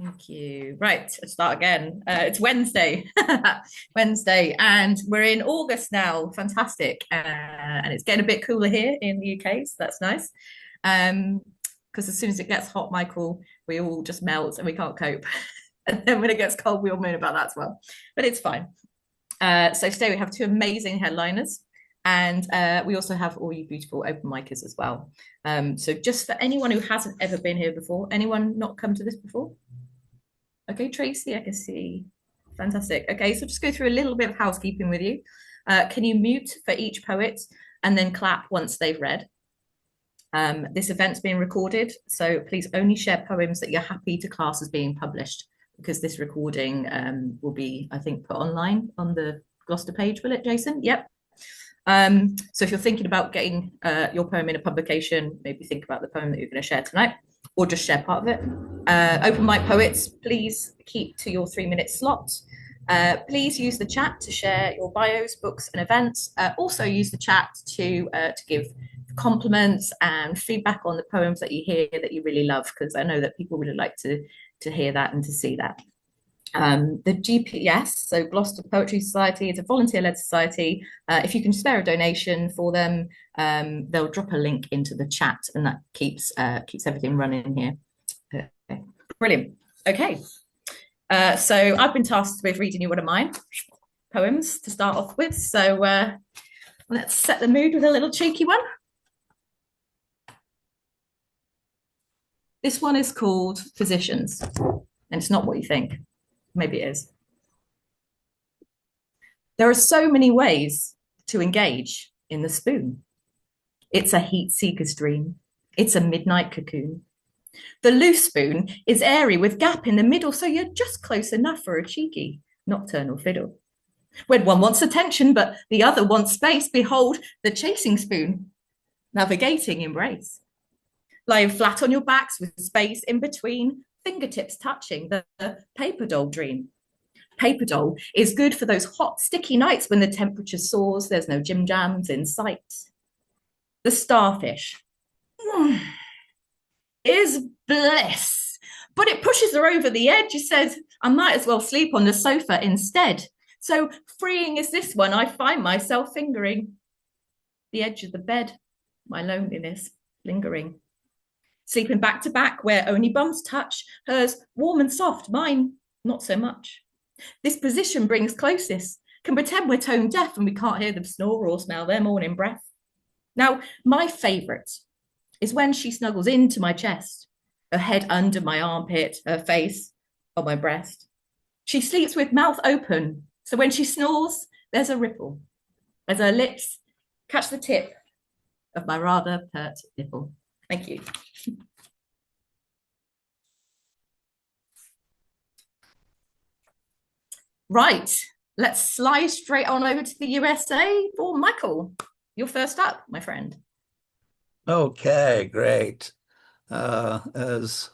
Thank you. Right, let's start again. It's Wednesday, Wednesday, and we're in August now. Fantastic. And it's getting a bit cooler here in the UK, so that's nice. Because as soon as it gets hot, Michael, we all just melt and we can't cope. And then when it gets cold, we all moan about that as well. But it's fine. So today we have two amazing headliners. And we also have all you beautiful open micers as well. So just for anyone who hasn't ever been here before, anyone not come to this before? Okay, Tracy, I can see. Fantastic. Okay, so just go through a little bit of housekeeping with you. Can you mute for each poet and then clap once they've read? This event's being recorded, so please only share poems that you're happy to class as being published, because this recording will be, I think, put online on the Gloucester page, will it, Jason? Yep. So if you're thinking about getting your poem in a publication, maybe think about the poem that you're going to share tonight, or just share part of it. Open mic poets, please keep to your 3-minute slot. Please use the chat to share your bios, books, and events. Also use the chat to give compliments and feedback on the poems that you hear that you really love, because I know that people really like to hear that and to see that. The GPS, so Gloucester Poetry Society, is a volunteer-led society. If you can spare a donation for them, they'll drop a link into the chat, and that keeps everything running here. Okay. Brilliant. Okay. So I've been tasked with reading you one of mine poems to start off with. So let's set the mood with a little cheeky one. This one is called Physicians, and it's not what you think. Maybe it is. There are so many ways to engage in the spoon. It's a heat seeker's dream. It's a midnight cocoon. The loose spoon is airy with gap in the middle, so you're just close enough for a cheeky nocturnal fiddle. When one wants attention, but the other wants space, behold the chasing spoon, navigating embrace. Lying flat on your backs with space in between, fingertips touching the paper doll dream. Paper doll is good for those hot, sticky nights when the temperature soars, there's no gym jams in sight. The starfish is bliss, but it pushes her over the edge. It says, I might as well sleep on the sofa instead. So freeing is this one, I find myself fingering the edge of the bed, my loneliness lingering. Sleeping back to back where only bums touch, hers warm and soft, mine not so much. This position brings closest, can pretend we're tone deaf and we can't hear them snore or smell their morning breath. Now, my favourite is when she snuggles into my chest, her head under my armpit, her face on my breast. She sleeps with mouth open, so when she snores, there's a ripple as her lips catch the tip of my rather pert nipple. Thank you. Right, let's slide straight on over to the USA for Michael. You're first up, my friend. Okay, great. As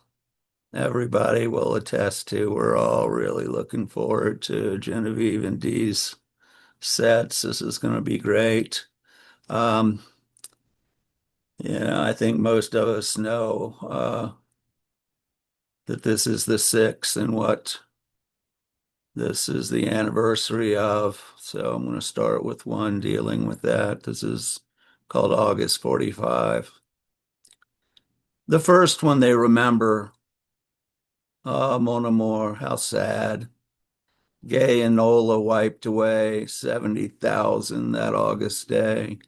everybody will attest to, we're all really looking forward to Genevieve and Dee's sets. This is going to be great. I think most of us know that this is the 6th and what this is the anniversary of. So I'm going to start with one dealing with that. This is called August 45. The first one they remember, Mon Amour, how sad. Gay and Nola wiped away 70,000 that August day.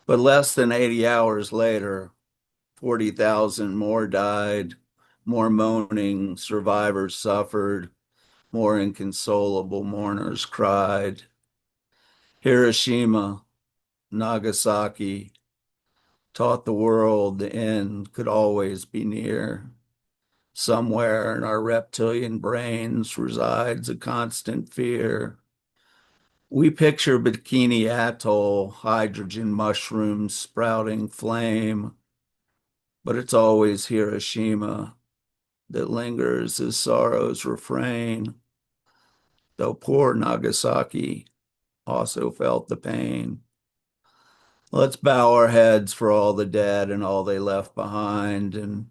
But less than 80 hours later, 40,000 more died, more moaning survivors suffered, more inconsolable mourners cried. Hiroshima, Nagasaki taught the world the end could always be near. Somewhere in our reptilian brains resides a constant fear. We picture Bikini Atoll, hydrogen mushrooms sprouting flame, but it's always Hiroshima that lingers as sorrow's refrain, though poor Nagasaki also felt the pain. Let's bow our heads for all the dead and all they left behind, and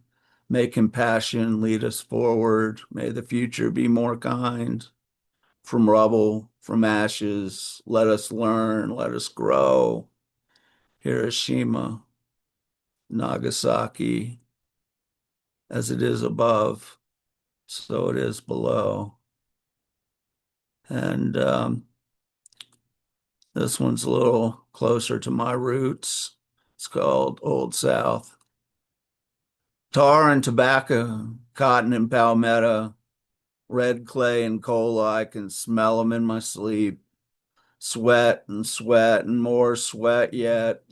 May compassion lead us forward. May the future be more kind. From rubble, from ashes, let us learn, let us grow. Hiroshima, Nagasaki, as it is above, so it is below. And this one's a little closer to my roots. It's called Old South. Tar and tobacco, cotton and palmetto, red clay and cola, I can smell them in my sleep. Sweat and more sweat yet.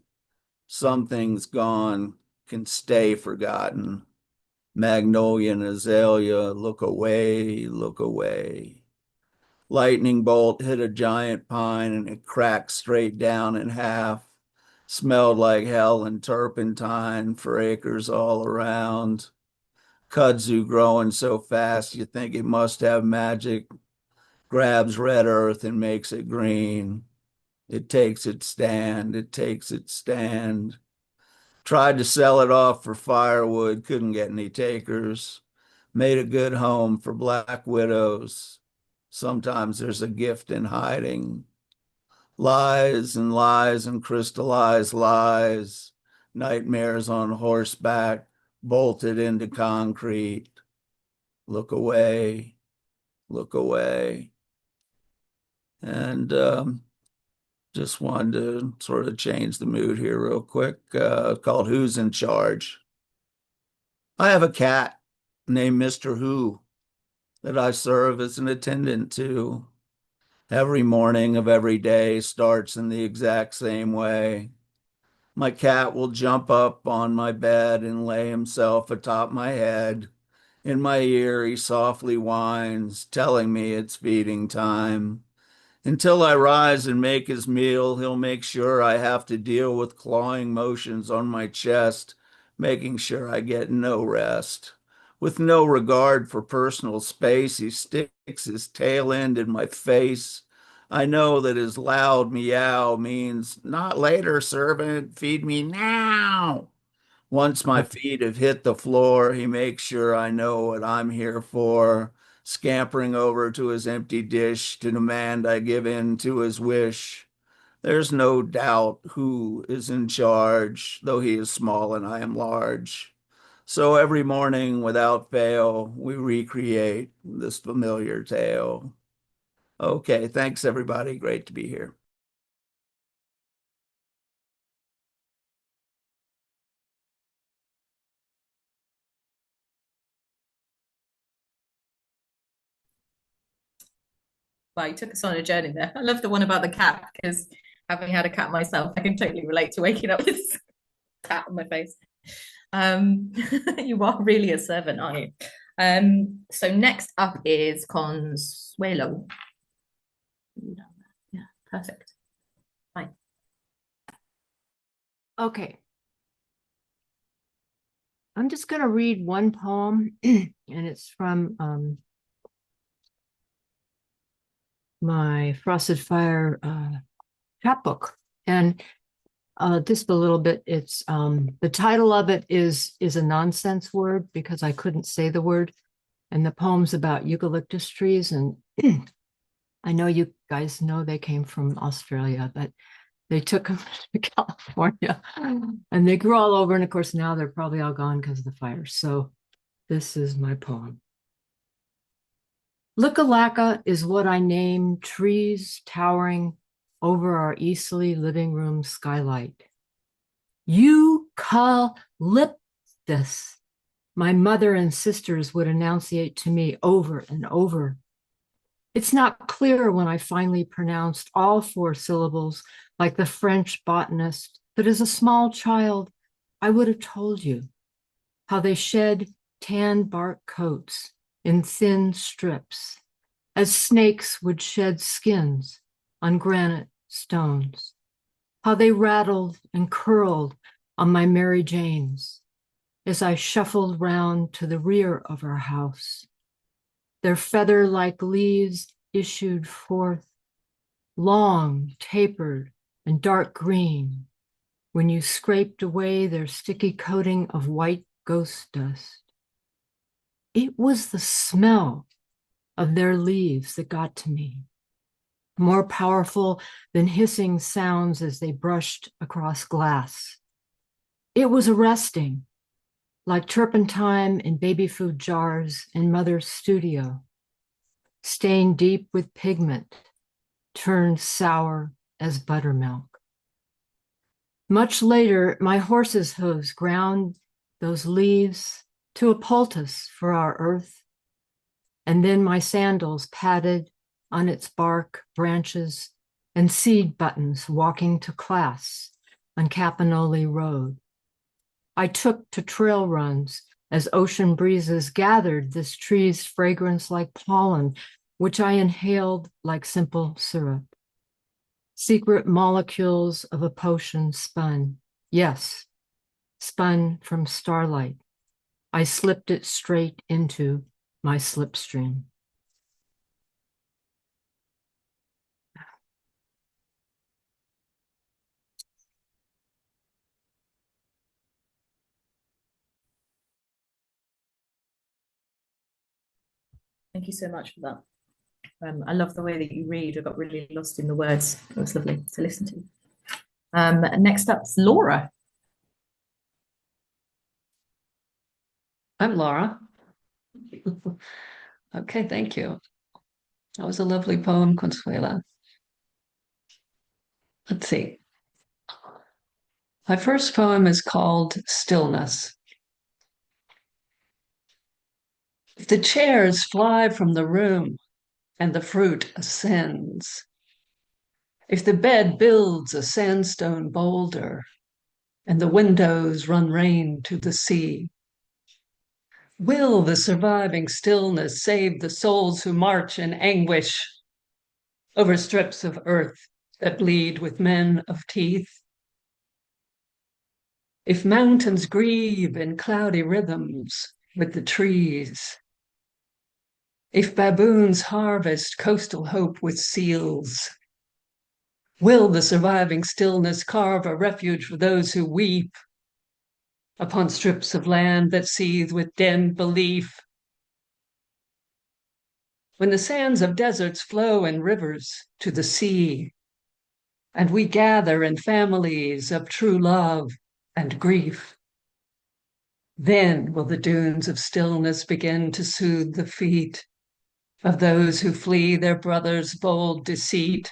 Something's gone, can stay forgotten. Magnolia and azalea, look away, look away. Lightning bolt hit a giant pine and it cracked straight down in half. Smelled like hell and turpentine for acres all around. Kudzu growing so fast you think it must have magic. Grabs red earth and makes it green. It takes its stand, it takes its stand. Tried to sell it off for firewood, couldn't get any takers. Made a good home for black widows. Sometimes there's a gift in hiding. Lies and lies and crystallized lies. Nightmares on horseback, bolted into concrete. Look away, look away. And just wanted to sort of change the mood here real quick, called Who's in Charge? I have a cat named Mr. Who that I serve as an attendant to. Every morning of every day starts in the exact same way. My cat will jump up on my bed and lay himself atop my head. In my ear, he softly whines, telling me it's feeding time. Until I rise and make his meal, he'll make sure I have to deal with clawing motions on my chest, making sure I get no rest. With no regard for personal space, he sticks his tail end in my face. I know that his loud meow means, not later, servant, feed me now. Once my feet have hit the floor, he makes sure I know what I'm here for, scampering over to his empty dish to demand I give in to his wish. There's no doubt who is in charge, though he is small and I am large. So every morning, without fail, we recreate this familiar tale. Okay, thanks everybody. Great to be here. Well, you took us on a journey there. I love the one about the cat because having had a cat myself, I can totally relate to waking up with this cat on my face. You are really a servant, aren't you? So next up is Consuelo. Yeah, perfect. Fine. Okay. I'm just going to read one poem, and it's from my Frosted Fire chapbook. And just a little bit, it's the title of it is a nonsense word because I couldn't say the word. And the poem's about eucalyptus trees. And I know you guys know they came from Australia, but they took them to California and they grew all over. And of course, now they're probably all gone because of the fire. So this is my poem. Likalaka is what I name trees towering over our Eastleigh living room skylight. Eucalyptus, my mother and sisters would enunciate to me over and over. It's not clear when I finally pronounced all 4 syllables like the French botanist, but as a small child, I would have told you how they shed tan bark coats in thin strips, as snakes would shed skins on granite stones, how they rattled and curled on my Mary Janes as I shuffled round to the rear of our house. Their feather-like leaves issued forth, long, tapered, and dark green, when you scraped away their sticky coating of white ghost dust. It was the smell of their leaves that got to me, more powerful than hissing sounds as they brushed across glass. It was arresting, like turpentine in baby food jars in mother's studio, stained deep with pigment, turned sour as buttermilk. Much later, my horse's hooves ground those leaves to a poultice for our earth, and then my sandals padded on its bark, branches, and seed buttons walking to class on Capanoli Road. I took to trail runs as ocean breezes gathered this tree's fragrance like pollen, which I inhaled like simple syrup. Secret molecules of a potion spun. Yes, spun from starlight. I slipped it straight into my slipstream. Thank you so much for that. I love the way that you read. I got really lost in the words. It was lovely to listen to. Next up's Laura. I'm Laura. Okay, thank you. That was a lovely poem, Consuela. Let's see. My first poem is called Stillness. If the chairs fly from the room and the fruit ascends, if the bed builds a sandstone boulder and the windows run rain to the sea, will the surviving stillness save the souls who march in anguish over strips of earth that bleed with men of teeth? If mountains grieve in cloudy rhythms with the trees, if baboons harvest coastal hope with seals, will the surviving stillness carve a refuge for those who weep upon strips of land that seethe with dim belief? When the sands of deserts flow in rivers to the sea, and we gather in families of true love and grief, then will the dunes of stillness begin to soothe the feet of those who flee their brother's bold deceit.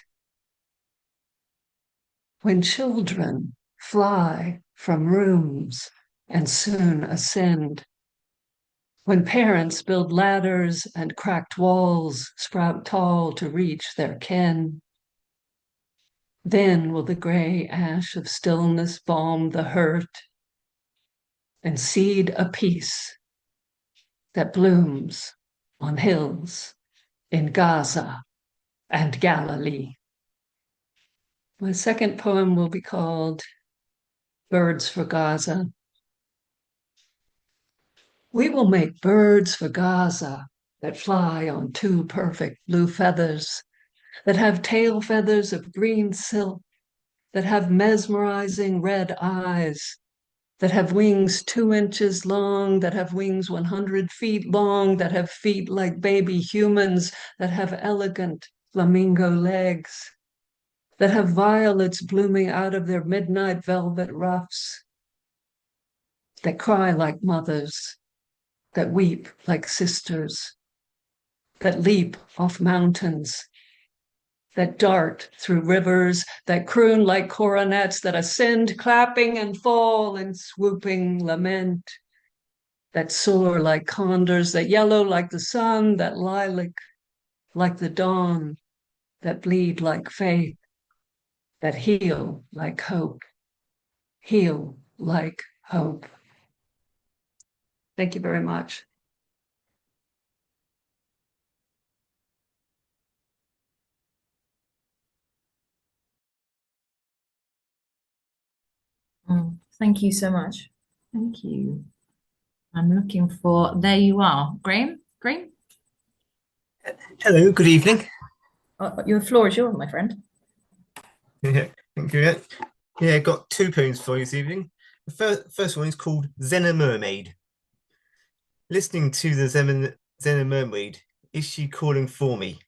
When children fly from rooms and soon ascend, when parents build ladders and cracked walls sprout tall to reach their ken, then will the gray ash of stillness balm the hurt and seed a peace that blooms on hills in Gaza and Galilee. My second poem will be called Birds for Gaza. We will make birds for Gaza that fly on two perfect blue feathers, that have tail feathers of green silk, that have mesmerizing red eyes, that have wings 2 inches long, that have wings 100 feet long, that have feet like baby humans, that have elegant flamingo legs, that have violets blooming out of their midnight velvet ruffs, that cry like mothers, that weep like sisters, that leap off mountains, that dart through rivers, that croon like coronets, that ascend clapping and fall in swooping lament, that soar like condors, that yellow like the sun, that lilac like the dawn, that bleed like faith, that heal like hope, heal like hope. Thank you very much. Thank you so much. Thank you. I'm looking for, there you are. Graham? Graham? Hello, good evening. Your floor is yours, my friend. Yeah, thank you. Yeah, got 2 poems for you this evening. The first one is called Xena Mermaid. Listening to the Zena mermaid, is she calling for me?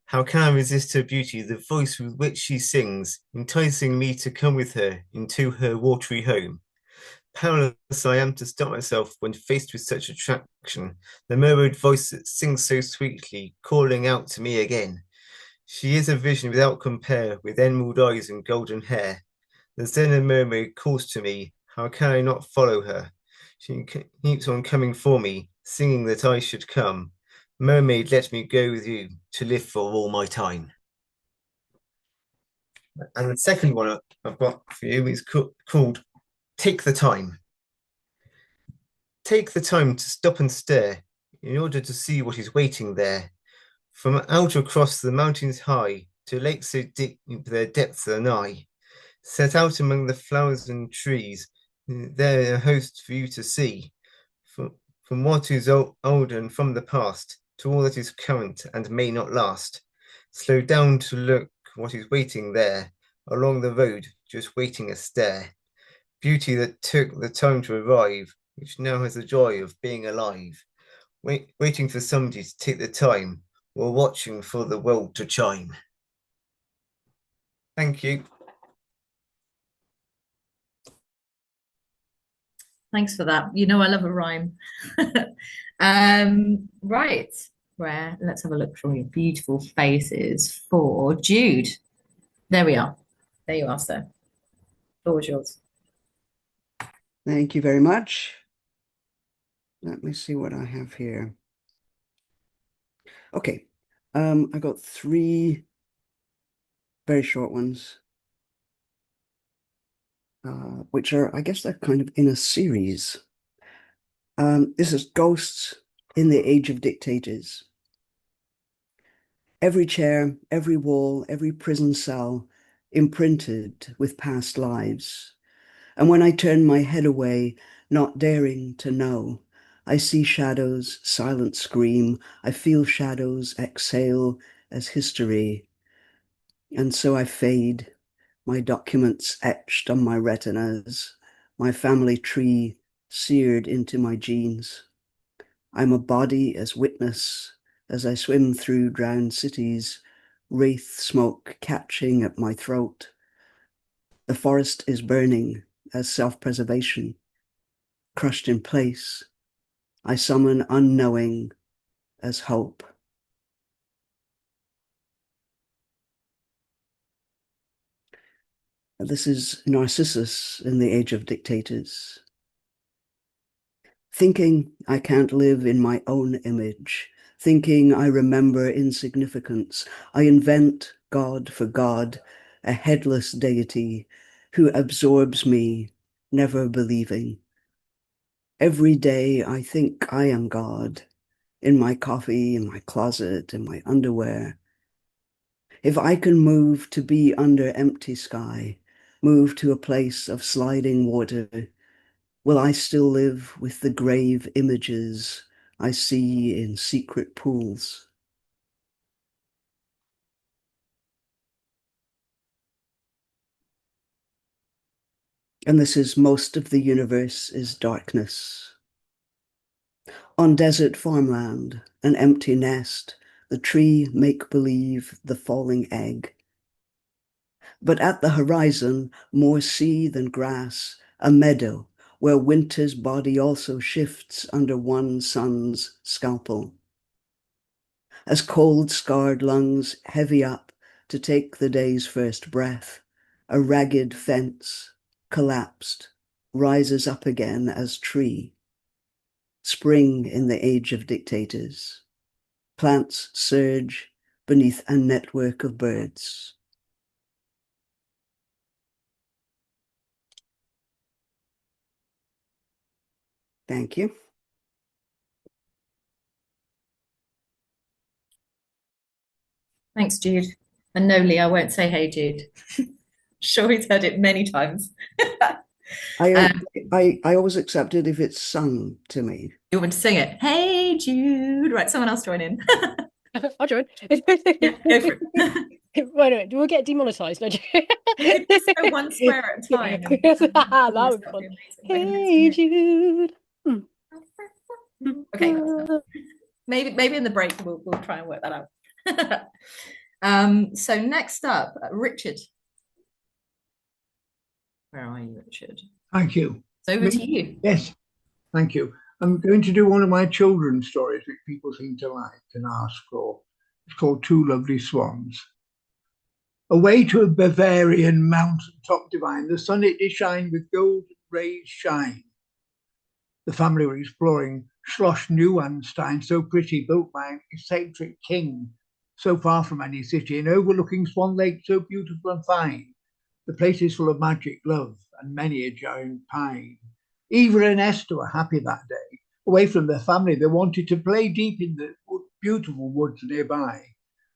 How can I resist her beauty, the voice with which she sings, enticing me to come with her into her watery home? Powerless I am to stop myself when faced with such attraction. The mermaid voice that sings so sweetly, calling out to me again. She is a vision without compare, with emerald eyes and golden hair. The Zena mermaid calls to me. How can I not follow her? She keeps on coming for me, singing that I should come. Mermaid, let me go with you to live for all my time. And the second one I've got for you is called Take the Time. Take the time to stop and stare in order to see what is waiting there. From out across the mountains high to lakes so deep their depths are nigh. Set out among the flowers and trees, there a host for you to see. From what is old and from the past to all that is current and may not last. Slow down to look what is waiting there, along the road, just waiting a stare. Beauty that took the time to arrive, which now has the joy of being alive. Waiting for somebody to take the time, while watching for the world to chime. Thank you. Thanks for that. You know I love a rhyme. Right, Rare. Let's have a look from your beautiful faces for Jude. There we are. There you are, sir. The floor is yours. Thank you very much. Let me see what I have here. Okay, I got 3 very short ones, which are, I guess they're kind of in a series. This is Ghosts in the Age of Dictators. Every chair, every wall, every prison cell imprinted with past lives. And when I turn my head away, not daring to know, I see shadows silent scream. I feel shadows exhale as history. And so I fade, my documents etched on my retinas, my family tree seared into my genes. I'm a body as witness as I swim through drowned cities, wraith smoke catching at my throat. The forest is burning as self-preservation. Crushed in place, I summon unknowing as hope. This is Narcissus in the Age of Dictators. Thinking I can't live in my own image, thinking I remember insignificance, I invent God for God, a headless deity who absorbs me, never believing. Every day I think I am God, in my coffee, in my closet, in my underwear. If I can move to be under empty sky, move to a place of sliding water, will I still live with the grave images I see in secret pools? And this is most of the universe is darkness. On desert farmland, an empty nest, the tree make-believe, the falling egg. But at the horizon, more sea than grass, a meadow where winter's body also shifts under one sun's scalpel. As cold scarred lungs heavy up to take the day's first breath, a ragged fence, collapsed, rises up again as tree. Spring in the age of dictators. Plants surge beneath a network of birds. Thank you. Thanks, Jude. And no, Lee, I won't say hey, Jude. Sure, he's heard it many times. I always accept it if it's sung to me. You want me to sing it? Hey, Jude. Right, someone else join in. I'll join. Yeah, go for it. Wait a minute, do we get demonetized? No, Just go one square at a time. that would be fun. Hey, Jude. Okay, maybe in the break we'll try and work that out. So next up, Richard. Where are you, Richard? Thank you. It's over to you. Yes, thank you. I'm going to do one of my children's stories, which people seem to like and ask for. It's called Two Lovely Swans. Away to a Bavarian mountain top divine, the sun it did shine with golden rays shine. The family were exploring Schloss Neuenstein, so pretty, built by an eccentric king, so far from any city, and overlooking Swan Lake, so beautiful and fine. The place is full of magic, love, and many a giant pine. Eva and Esther were happy that day. Away from their family, they wanted to play deep in the beautiful woods nearby.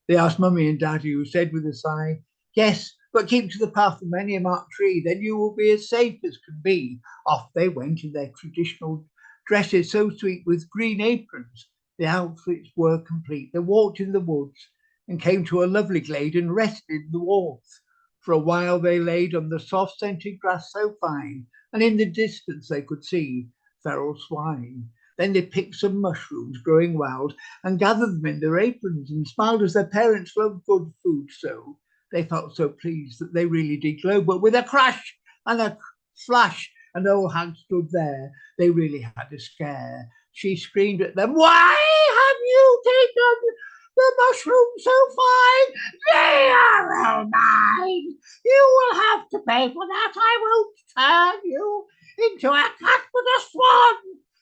They asked Mummy and Daddy, who said with a sigh, "Yes, but keep to the path of many a marked tree, then you will be as safe as can be." Off they went in their traditional dresses, so sweet, with green aprons. The outfits were complete. They walked in the woods and came to a lovely glade and rested in the warmth. For a while they laid on the soft scented grass so fine, and in the distance they could see feral swine. Then they picked some mushrooms growing wild and gathered them in their aprons and smiled as their parents loved good food so. They felt so pleased that they really did glow, but with a crash and a flash, an old hag stood there. They really had a scare. She screamed at them, "Why have you taken the mushrooms so fine? They are all mine. You will have to pay for that. I won't turn you into a cat but a swan.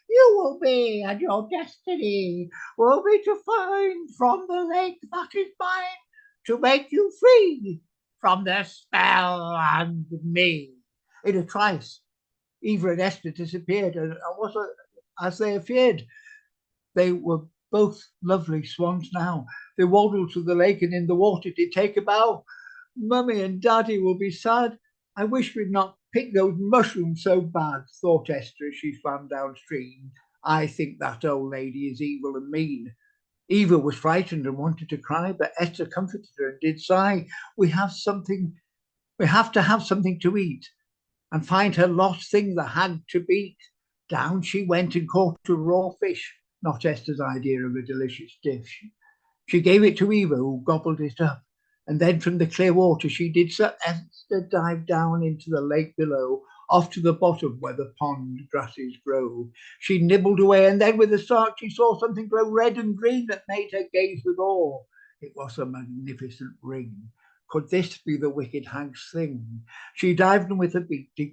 You will be, and your destiny will be to find from the lake that is mine, to make you free from the spell and me." In a trice, Eva and Esther disappeared, and wasn't as they had feared. They were both lovely swans now. They waddled to the lake, and in the water did take a bow. "Mummy and Daddy will be sad. I wish we'd not picked those mushrooms so bad," thought Esther as she swam downstream. "I think that old lady is evil and mean." Eva was frightened and wanted to cry, but Esther comforted her and did sigh. We have to have something to eat and find her lost thing, the hag, to beat. Down she went and caught a raw fish, not Esther's idea of a delicious dish. She gave it to Eva, who gobbled it up, and then from the clear water she did so. Esther dived down into the lake below, off to the bottom where the pond grasses grow. She nibbled away, and then with a start she saw something glow red and green that made her gaze with awe. It was a magnificent ring. Could this be the wicked hag's thing? She dived in with a beak to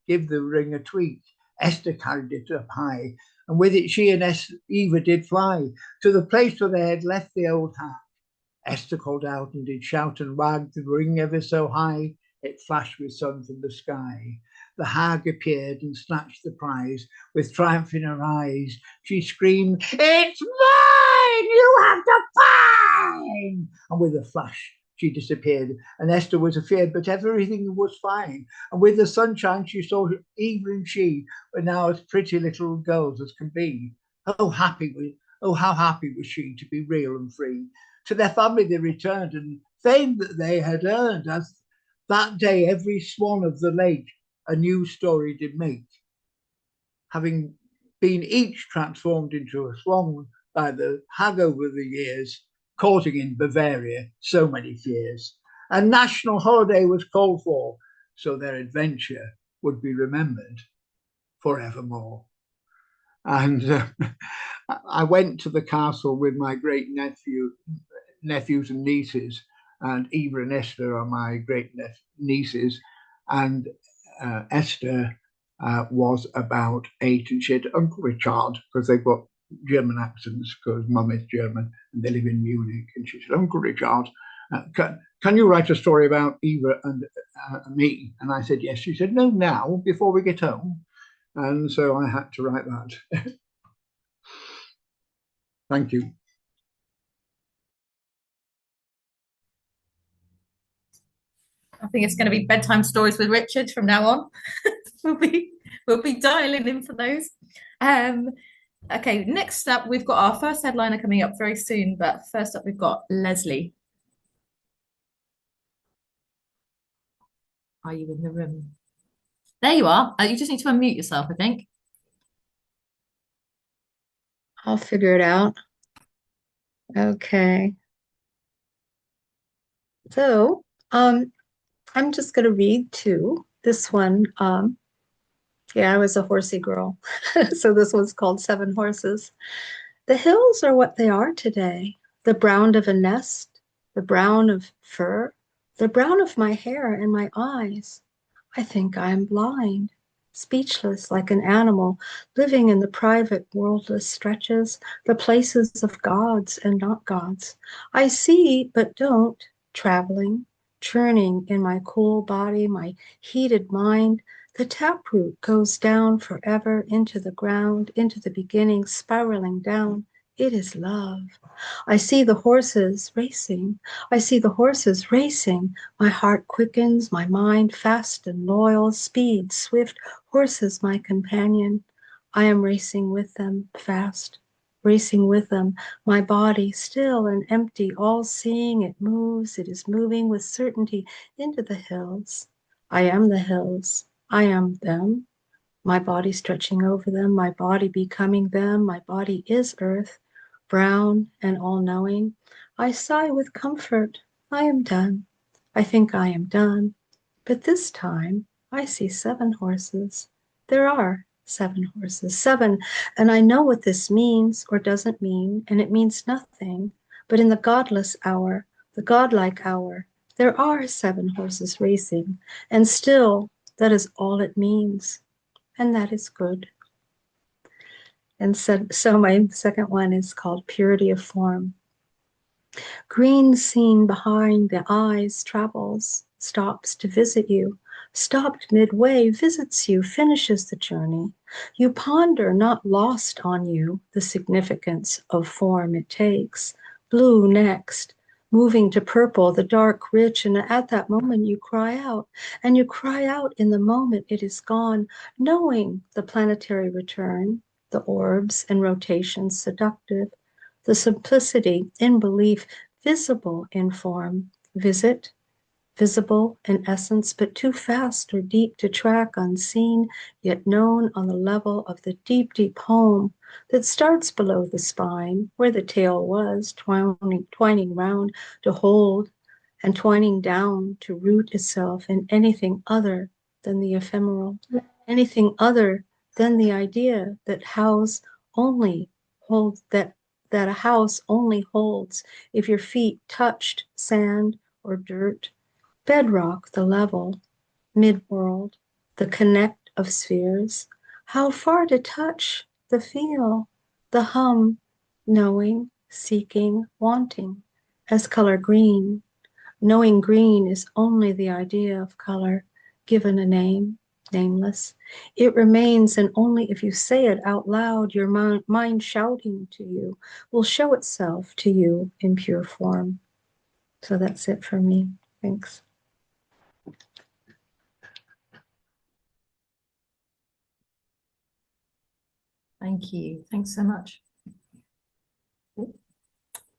give the ring a tweak. Esther carried it up high, and with it she and Eva did fly to the place where they had left the old hag. Esther called out and did shout and wag the ring ever so high. It flashed with sun from the sky. The hag appeared and snatched the prize. With triumph in her eyes, she screamed, "It's mine! You have to find!" And with a flash, she disappeared, and Esther was afeard, but everything was fine. And with the sunshine, she saw Eva and she were now as pretty little girls as can be. Oh, how happy was she to be real and free. To their family they returned, and fame that they had earned, as that day every swan of the lake a new story did make, having been each transformed into a swan by the hag over the years, causing in Bavaria so many fears. A national holiday was called for, so their adventure would be remembered forevermore. And I went to the castle with my great nephews and nieces, and Eva and Esther are my great nieces, and Esther was about 8, and she had Uncle Richard, because they've got German accents, because Mum is German and they live in Munich. And she said, "Uncle Richard, can you write a story about Eva and me?" And I said, "Yes." She said, "No, now, before we get home." And so I had to write that. Thank you. I think it's going to be bedtime stories with Richard from now on. we'll be dialing in for those. Okay, next up we've got our first headliner coming up very soon, but first up we've got Leslie. Are you in the room? There you are. You just need to unmute yourself, I think. I'll figure it out. Okay. So, I'm just going to read two. This one, yeah, I was a horsey girl. So this one's called Seven Horses. The hills are what they are today. The brown of a nest, the brown of fur, the brown of my hair and my eyes. I think I am blind, speechless like an animal, living in the private worldless stretches, the places of gods and not gods. I see but don't, traveling, churning in my cool body, my heated mind. The taproot goes down forever into the ground, into the beginning, spiraling down. It is love. I see the horses racing. I see the horses racing. My heart quickens, my mind fast and loyal, speed, swift, horses my companion. I am racing with them, fast, racing with them, my body still and empty, all seeing it moves, it is moving with certainty into the hills. I am the hills. I am them, my body stretching over them, my body becoming them, my body is earth, brown and all-knowing. I sigh with comfort, I am done. I think I am done. But this time I see seven horses. There are seven horses, seven, and I know what this means or doesn't mean, and it means nothing. But in the godless hour, the godlike hour, there are seven horses racing, and still that is all it means, and that is good. And so my second one is called Purity of Form. Green seen behind the eyes travels, stops to visit you, stopped midway, visits you, finishes the journey. You ponder, not lost on you, the significance of form it takes. Blue next, moving to purple, the dark, rich, and at that moment you cry out, and you cry out in the moment it is gone, knowing the planetary return, the orbs and rotations seductive, the simplicity in belief, visible in form, visit, visible in essence, but too fast or deep to track, unseen, yet known on the level of the deep, deep home that starts below the spine, where the tail was, twining round to hold, and twining down to root itself in anything other than the ephemeral, anything other than the idea that house only holds that a house only holds if your feet touched sand or dirt, bedrock the level, mid-world, the connect of spheres, how far to touch, the feel, the hum, knowing, seeking, wanting, as color green. Knowing green is only the idea of color, given a name, nameless. It remains, and only if you say it out loud, your mind shouting to you will show itself to you in pure form. So that's it for me. Thanks. Thank you. Thanks so much.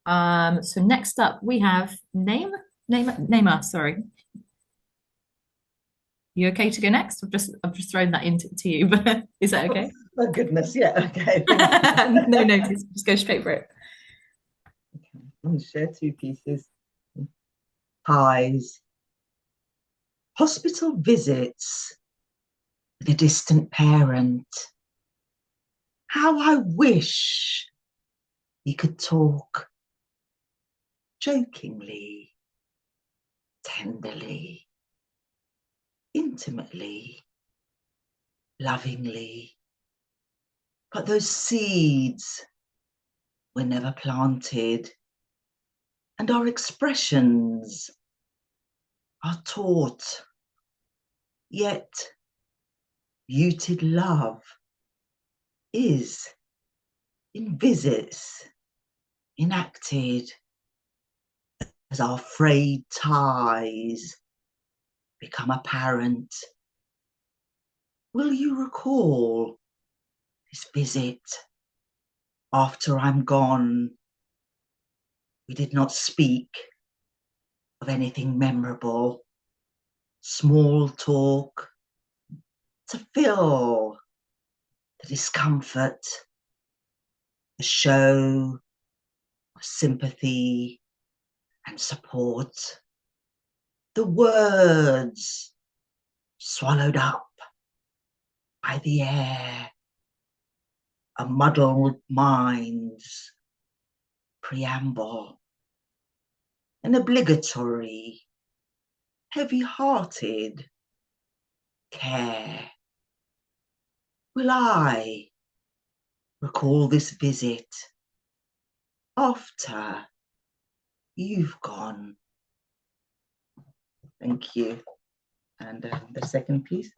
So next up we have Naima, sorry. You okay to go next? I've just thrown that into you, but is that okay? Oh goodness, yeah, okay. No notice, just go straight for it. Okay. I'm gonna share two pieces. Highs. Hospital visits with a distant parent. How I wish he could talk jokingly, tenderly, intimately, lovingly. But those seeds were never planted, and our expressions are taught. Yet muted love is in visits enacted as our frayed ties become apparent. Will you recall this visit after I'm gone? We did not speak of anything memorable, small talk to fill the discomfort. a show of sympathy and support. The words swallowed up by the air, a muddled mind's preamble, an obligatory, heavy-hearted care. Will I recall this visit after you've gone? Thank you. And the second piece.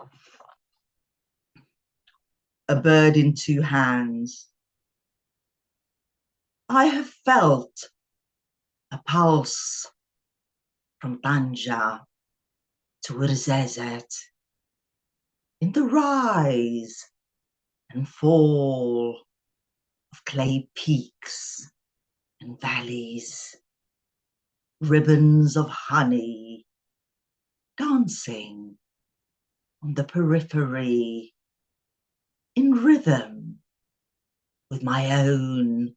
A bird in two hands. I have felt a pulse from Tanja to Urzezet in the rise and fall of clay peaks and valleys, ribbons of honey dancing on the periphery in rhythm with my own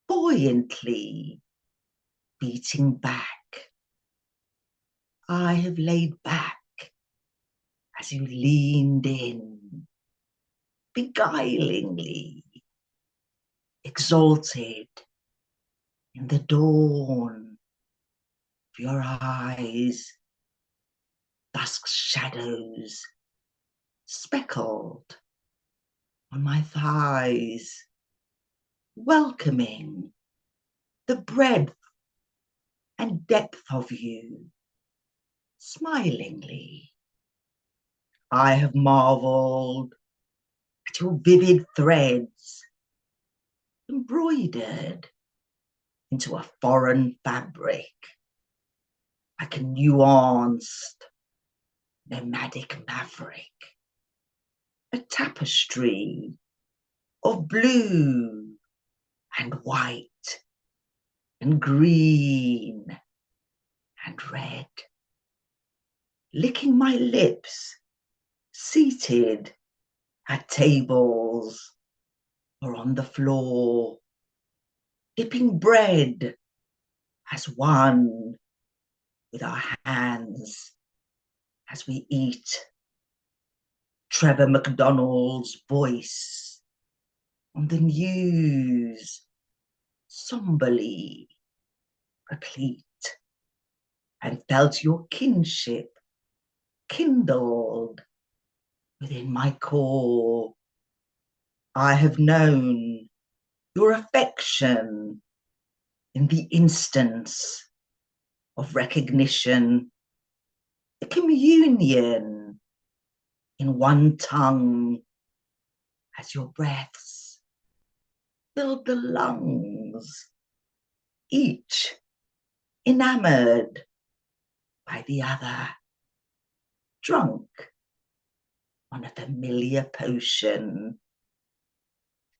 buoyantly beating back. I have laid back as you leaned in, beguilingly exalted in the dawn of your eyes, dusk shadows speckled on my thighs, welcoming the breadth and depth of you, smilingly. I have marveled at your vivid threads, embroidered into a foreign fabric, like a nuanced, nomadic maverick, a tapestry of blue and white and green and red, licking my lips, seated at tables or on the floor, dipping bread as one with our hands as we eat. Trevor McDonald's voice on the news, somberly replete, and felt your kinship kindled within my core. I have known your affection in the instance of recognition, a communion in one tongue as your breaths filled the lungs, each enamored by the other, drunk on a familiar potion.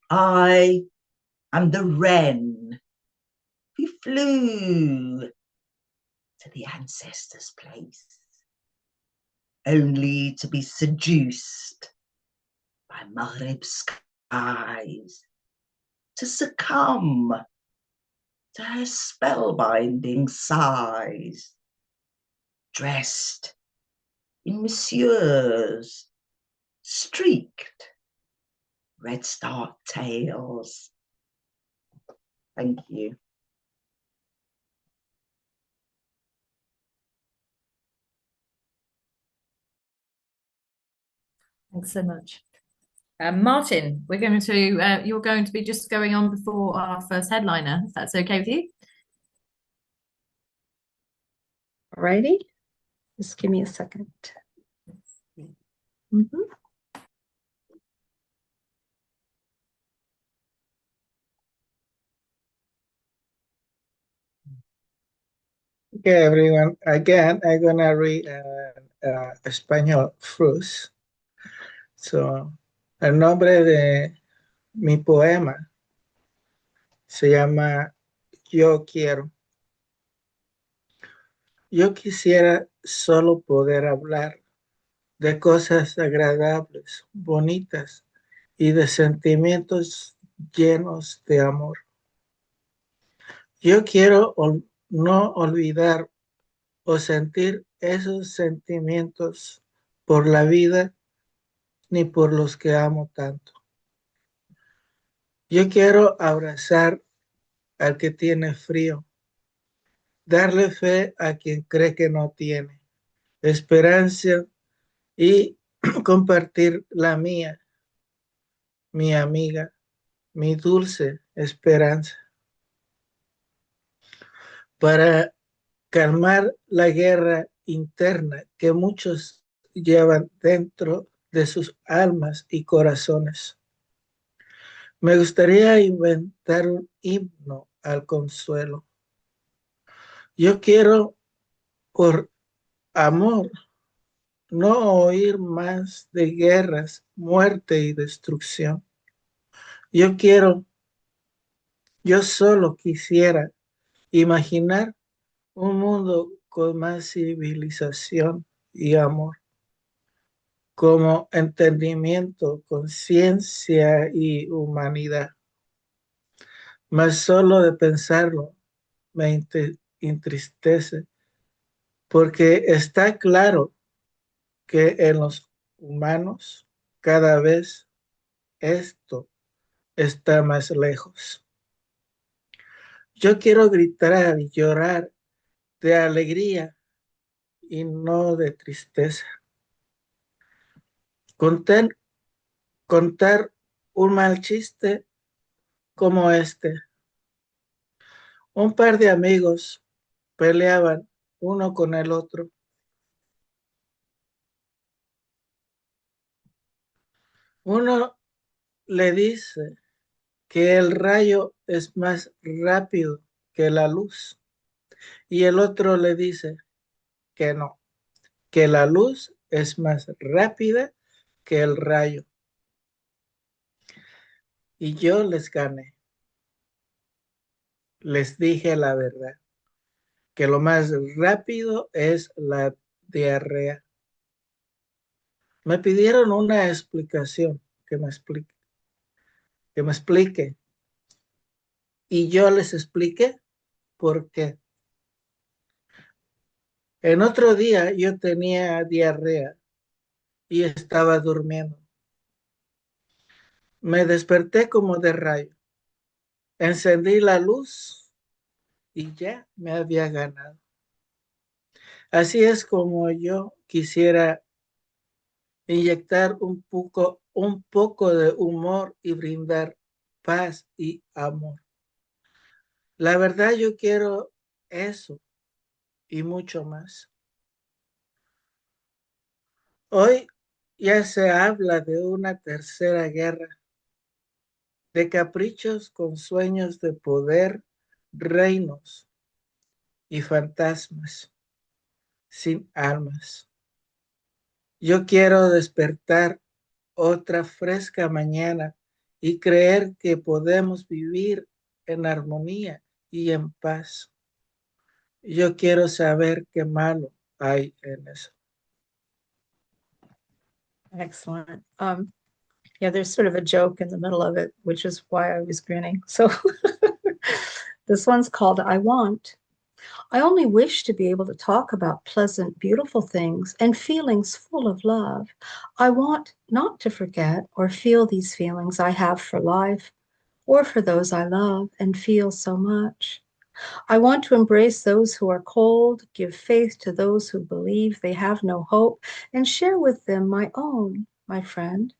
I am the wren who flew to the ancestors' place, only to be seduced by Maghrib skies, to succumb to her spellbinding sighs, dressed in Monsieur's streaked red star tails. Thank you. Thanks so much. Martin, we're going to, you're going to be just going on before our first headliner, if that's okay with you. Alrighty, just give me a second. Mm-hmm. Okay, everyone. Again, I'm gonna read español first. So, el nombre de mi poema se llama Yo quiero. Yo quisiera solo poder hablar de cosas agradables, bonitas y de sentimientos llenos de amor. Yo quiero no olvidar o sentir esos sentimientos por la vida ni por los que amo tanto. Yo quiero abrazar al que tiene frío, darle fe a quien cree que no tiene, esperanza y compartir la mía, mi amiga, mi dulce esperanza, para calmar la guerra interna que muchos llevan dentro de sus almas y corazones. Me gustaría inventar un himno al consuelo. Yo quiero, por amor, no oír más de guerras, muerte y destrucción. Yo solo quisiera imaginar un mundo con más civilización y amor, como entendimiento, conciencia y humanidad. Mas solo de pensarlo me entristece, porque está claro que en los humanos cada vez esto está más lejos. Yo quiero gritar y llorar de alegría y no de tristeza. Contar un mal chiste como este. Un par de amigos peleaban uno con el otro. Uno le dice que el rayo es más rápido que la luz y el otro le dice que no, que la luz es más rápida que el rayo. Y yo les gané. Les dije la verdad, que lo más rápido es la diarrea. Me pidieron una explicación, que me explique. Y yo les expliqué por qué. En otro día yo tenía diarrea y estaba durmiendo. Me desperté como de rayo. Encendí la luz y ya me había ganado. Así es como yo quisiera inyectar un poco de humor y brindar paz y amor. La verdad yo quiero eso y mucho más. Hoy ya se habla de una tercera guerra, de caprichos con sueños de poder, reinos y fantasmas sin almas. Yo quiero despertar otra fresca mañana y creer que podemos vivir en armonía y en paz. Yo quiero saber qué malo hay en eso. Excellent. Yeah, there's sort of a joke in the middle of it, which is why I was grinning. So this one's called I Want. I only wish to be able to talk about pleasant, beautiful things and feelings full of love. I want not to forget or feel these feelings I have for life or for those I love and feel so much. I want to embrace those who are cold, give faith to those who believe they have no hope, and share with them my own, my friend,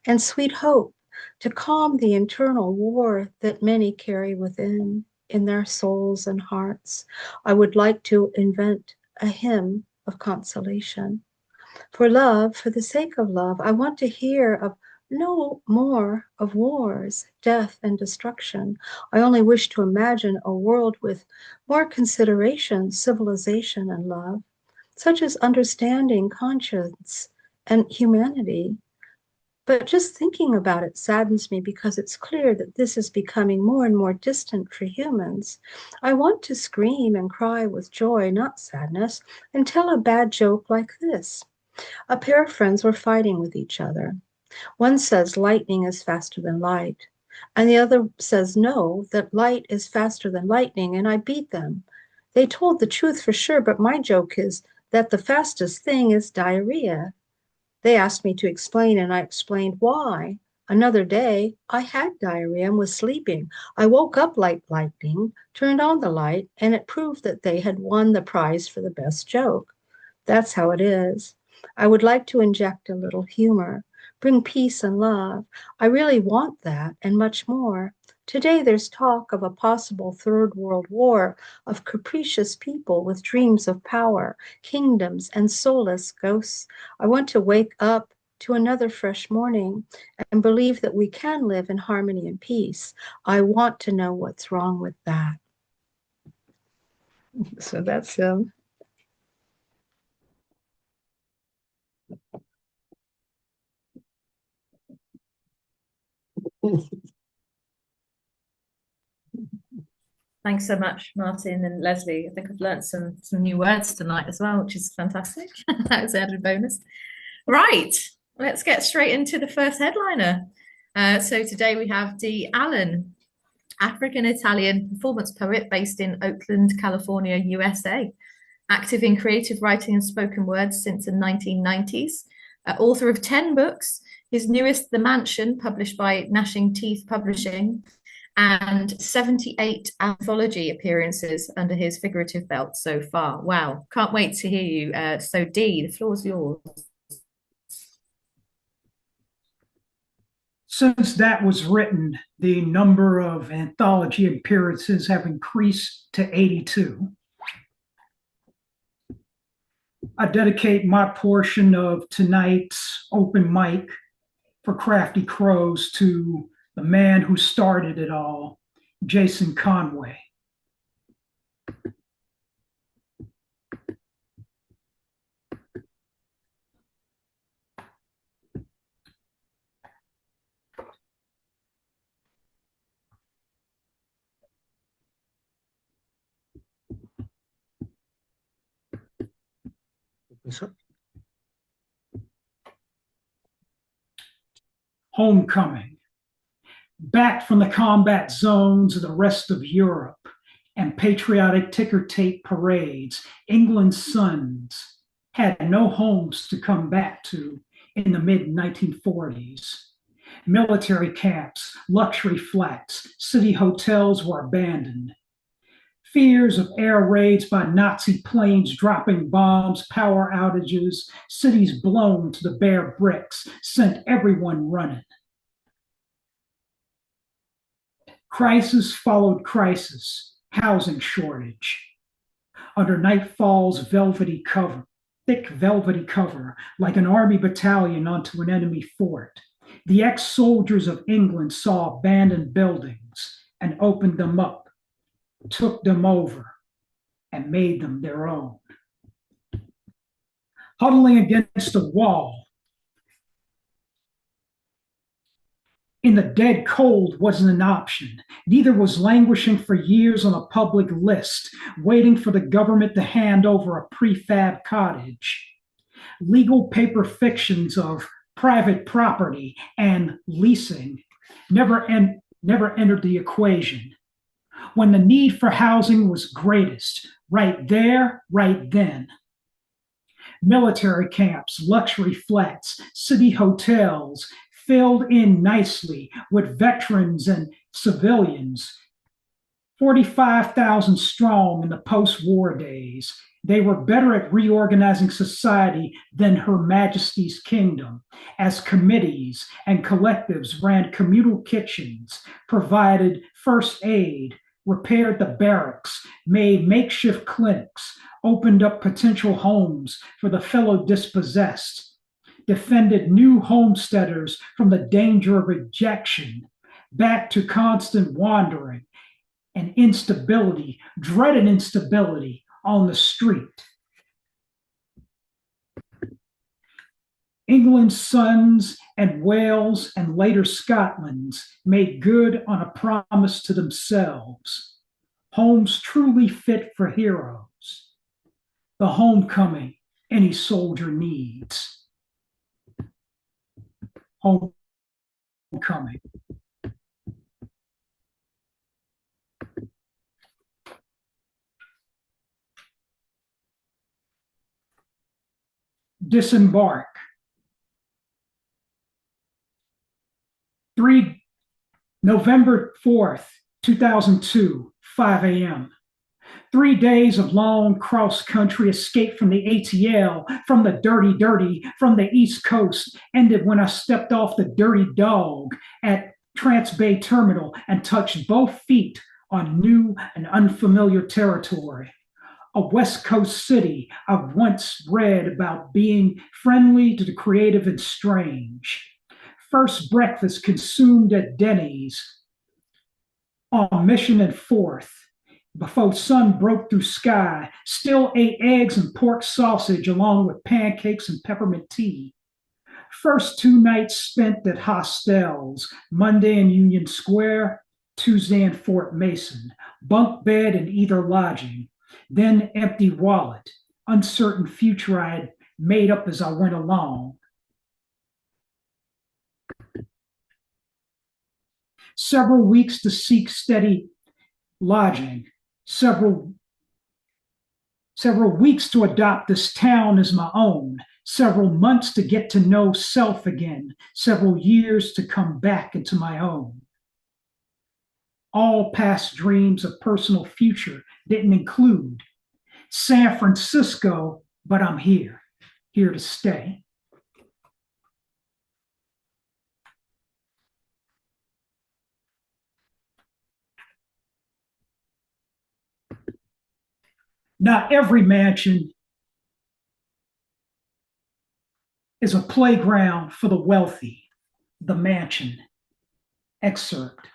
and sweet hope to calm the internal war that many carry within in their souls and hearts. I would like to invent a hymn of consolation. For love, for the sake of love, I want to hear of no more of wars, death, and destruction. I only wish to imagine a world with more consideration, civilization, and love, such as understanding, conscience, and humanity. But just thinking about it saddens me because it's clear that this is becoming more and more distant for humans. I want to scream and cry with joy, not sadness, and tell a bad joke like this. A pair of friends were fighting with each other. One says lightning is faster than light. And the other says no, that light is faster than lightning, and I beat them. They told the truth for sure, but my joke is that the fastest thing is diarrhea. They asked me to explain, and I explained why. Another day, I had diarrhea and was sleeping. I woke up like lightning, turned on the light, and it proved that they had won the prize for the best joke. That's how it is. I would like to inject a little humor, bring peace and love. I really want that and much more. Today, there's talk of a possible third world war, of capricious people with dreams of power, kingdoms, and soulless ghosts. I want to wake up to another fresh morning and believe that we can live in harmony and peace. I want to know what's wrong with that. So that's him. Thanks so much, Martin and Leslie. I think I've learned some new words tonight as well, which is fantastic. That was added bonus. Right, let's get straight into the first headliner. So today we have Dee Allen, African-Italian performance poet based in Oakland, California, USA. Active in creative writing and spoken words since the 1990s. Author of 10 books, his newest, The Mansion, published by Gnashing Teeth Publishing, and 78 anthology appearances under his figurative belt so far. Wow, can't wait to hear you. So Dee, the floor's yours. Since that was written, the number of anthology appearances have increased to 82. I dedicate my portion of tonight's open mic for Crafty Crows to the man who started it all, Jason Conway. Homecoming. Back from the combat zones of the rest of Europe and patriotic ticker tape parades, England's sons had no homes to come back to in the mid-1940s. Military camps, luxury flats, city hotels were abandoned. Fears of air raids by Nazi planes dropping bombs, power outages, cities blown to the bare bricks sent everyone running. Crisis followed crisis, housing shortage. Under nightfall's velvety cover, thick velvety cover, like an army battalion onto an enemy fort, the ex-soldiers of England saw abandoned buildings and opened them up, took them over, and made them their own. Huddling against a wall, in the dead cold wasn't an option. Neither was languishing for years on a public list, waiting for the government to hand over a prefab cottage. Legal paper fictions of private property and leasing never entered the equation. When the need for housing was greatest, right there, right then. Military camps, luxury flats, city hotels, filled in nicely with veterans and civilians. 45,000 strong in the post-war days. They were better at reorganizing society than Her Majesty's kingdom, as committees and collectives ran communal kitchens, provided first aid, repaired the barracks, made makeshift clinics, opened up potential homes for the fellow dispossessed, defended new homesteaders from the danger of rejection, back to constant wandering and instability, dreaded instability on the street. England's sons and Wales and later Scotland's made good on a promise to themselves. Homes truly fit for heroes. The homecoming any soldier needs. Homecoming. Disembark. November 4th, 2002, 5 a.m. 3 days of long cross-country escape from the ATL, from the dirty, from the East Coast, ended when I stepped off the Dirty Dog at Trans Bay Terminal and touched both feet on new and unfamiliar territory. A West Coast city I've once read about being friendly to the creative and strange. First breakfast consumed at Denny's on Mission and 4th. Before sun broke through sky, still ate eggs and pork sausage along with pancakes and peppermint tea. First 2 nights spent at hostels, Monday in Union Square, Tuesday in Fort Mason, bunk bed in either lodging, then empty wallet, uncertain future I had made up as I went along. Several weeks to seek steady lodging, several weeks to adopt this town as my own, several months to get to know self again, several years to come back into my own. All past dreams of personal future didn't include San Francisco, but I'm here to stay. Not every mansion is a playground for the wealthy. The mansion. Excerpt.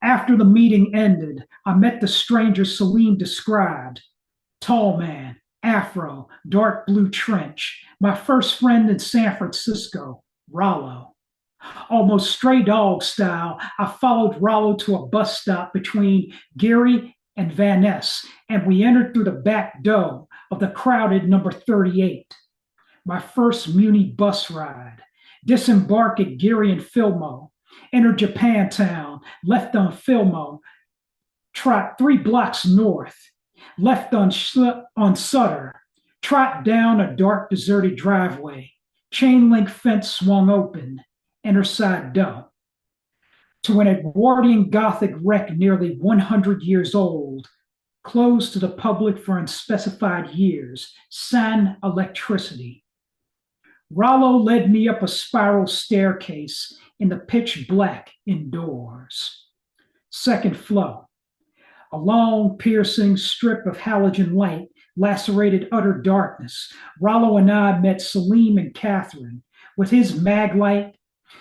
After the meeting ended, I met the stranger Salim described. Tall man, afro, dark blue trench. My first friend in San Francisco, Rollo. Almost stray dog style, I followed Rollo to a bus stop between Geary and Van Ness, and we entered through the back door of the crowded number 38. My first Muni bus ride. Disembark at Geary and Fillmore. Enter Japantown, left on Fillmore. Trot 3 blocks north, left on Sutter. Trot down a dark, deserted driveway. Chain link fence swung open. Enter side door. To an Edwardian Gothic wreck nearly 100 years old, closed to the public for unspecified years, sans electricity. Rollo led me up a spiral staircase in the pitch black indoors. Second floor. A long, piercing strip of halogen light lacerated utter darkness. Rollo and I met Salim and Catherine. With his mag light,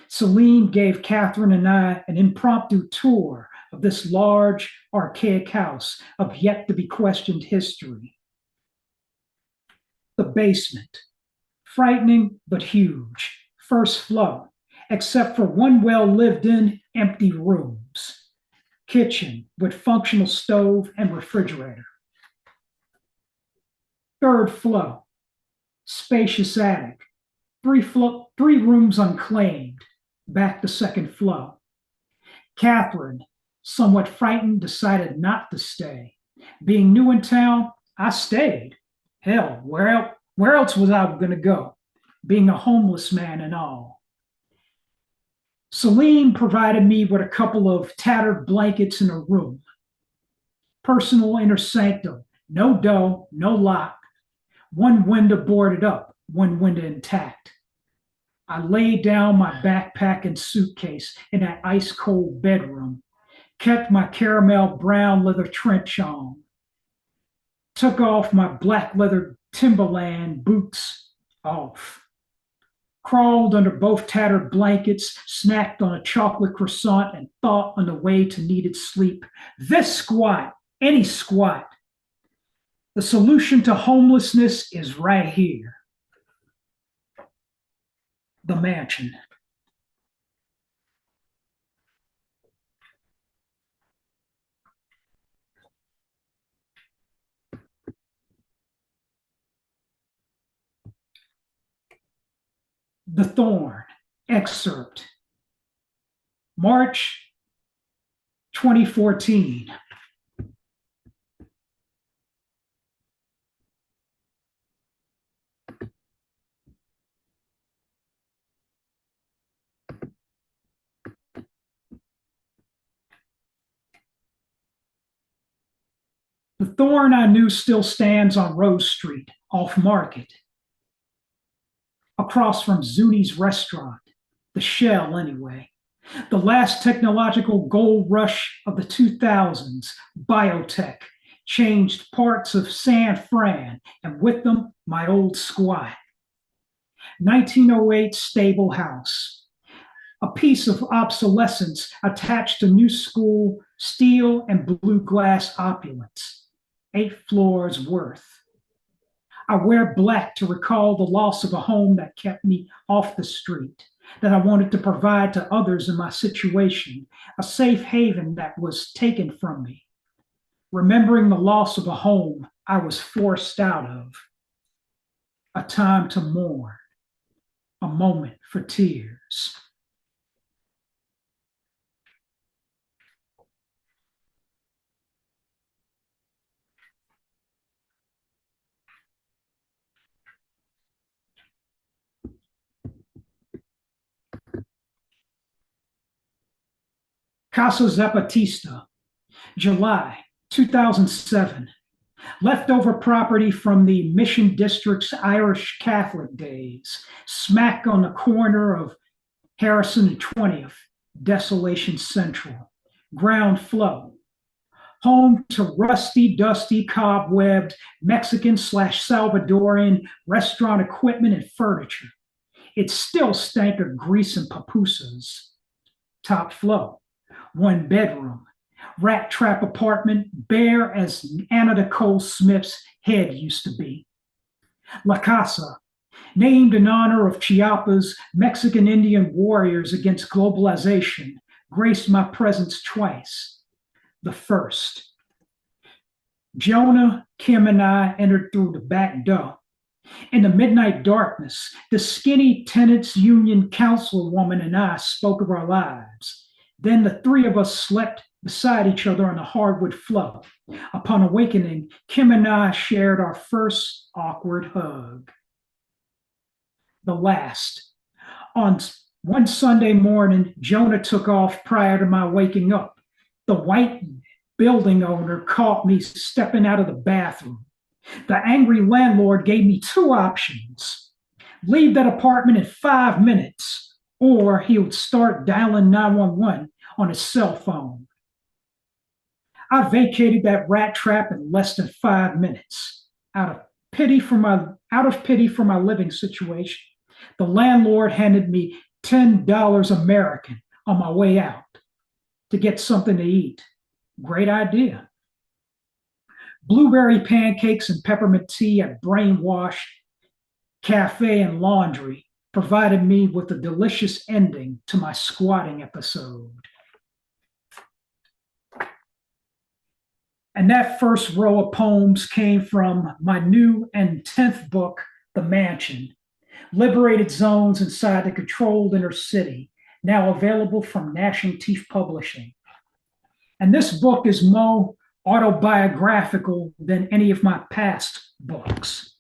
Salim gave Catherine and I an impromptu tour of this large, archaic house of yet-to-be-questioned history. The basement. Frightening but huge. First floor, except for 1 well-lived-in empty rooms. Kitchen with functional stove and refrigerator. Third floor, spacious attic. 3 rooms unclaimed. Back to second floor. Catherine, somewhat frightened, decided not to stay. Being new in town, I stayed. Hell, where else was I going to go? Being a homeless man and all. Salim provided me with a couple of tattered blankets in a room. Personal inner sanctum. No door, no lock. 1 window boarded up, 1 window intact. I laid down my backpack and suitcase in that ice-cold bedroom, kept my caramel brown leather trench on, took off my black leather Timberland boots off, crawled under both tattered blankets, snacked on a chocolate croissant, and thought on the way to needed sleep. This squat, any squat. The solution to homelessness is right here. The mansion. The Thorn, excerpt. March 2014. thorn I knew still stands on Rose Street, off Market, across from Zuni's restaurant, the Shell anyway. The last technological gold rush of the 2000s, biotech, changed parts of San Fran, and with them, my old squat. 1908 stable house, a piece of obsolescence attached to new school steel and blue glass opulence, 8 floors worth. I wear black to recall the loss of a home that kept me off the street, that I wanted to provide to others in my situation, a safe haven that was taken from me. Remembering the loss of a home I was forced out of, a time to mourn, a moment for tears. Casa Zapatista, July 2007. Leftover property from the Mission District's Irish Catholic days, smack on the corner of Harrison and 20th, Desolation Central. Ground flow. Home to rusty, dusty, cobwebbed Mexican/Salvadorian restaurant equipment and furniture. It still stank of grease and pupusas. Top flow. 1 bedroom. Rat trap apartment, bare as Anna Nicole Smith's head used to be. La Casa, named in honor of Chiapas' Mexican Indian warriors against globalization, graced my presence twice. The first. Jonah, Kim, and I entered through the back door. In the midnight darkness, the skinny tenants union councilwoman and I spoke of our lives. Then the 3 of us slept beside each other on the hardwood floor. Upon awakening, Kim and I shared our first awkward hug. The last. On one Sunday morning, Jonah took off prior to my waking up. The white building owner caught me stepping out of the bathroom. The angry landlord gave me 2 options. Leave that apartment in 5 minutes, or he would start dialing 911 on his cell phone. I vacated that rat trap in less than 5 minutes. Out of pity for my living situation, the landlord handed me $10 American on my way out to get something to eat. Great idea. Blueberry pancakes and peppermint tea at Brainwash Cafe and Laundry provided me with a delicious ending to my squatting episode. And that first row of poems came from my new and 10th book, The Mansion, Liberated Zones Inside the Controlled Inner City, now available from Gnashing Teeth Publishing. And this book is more autobiographical than any of my past books.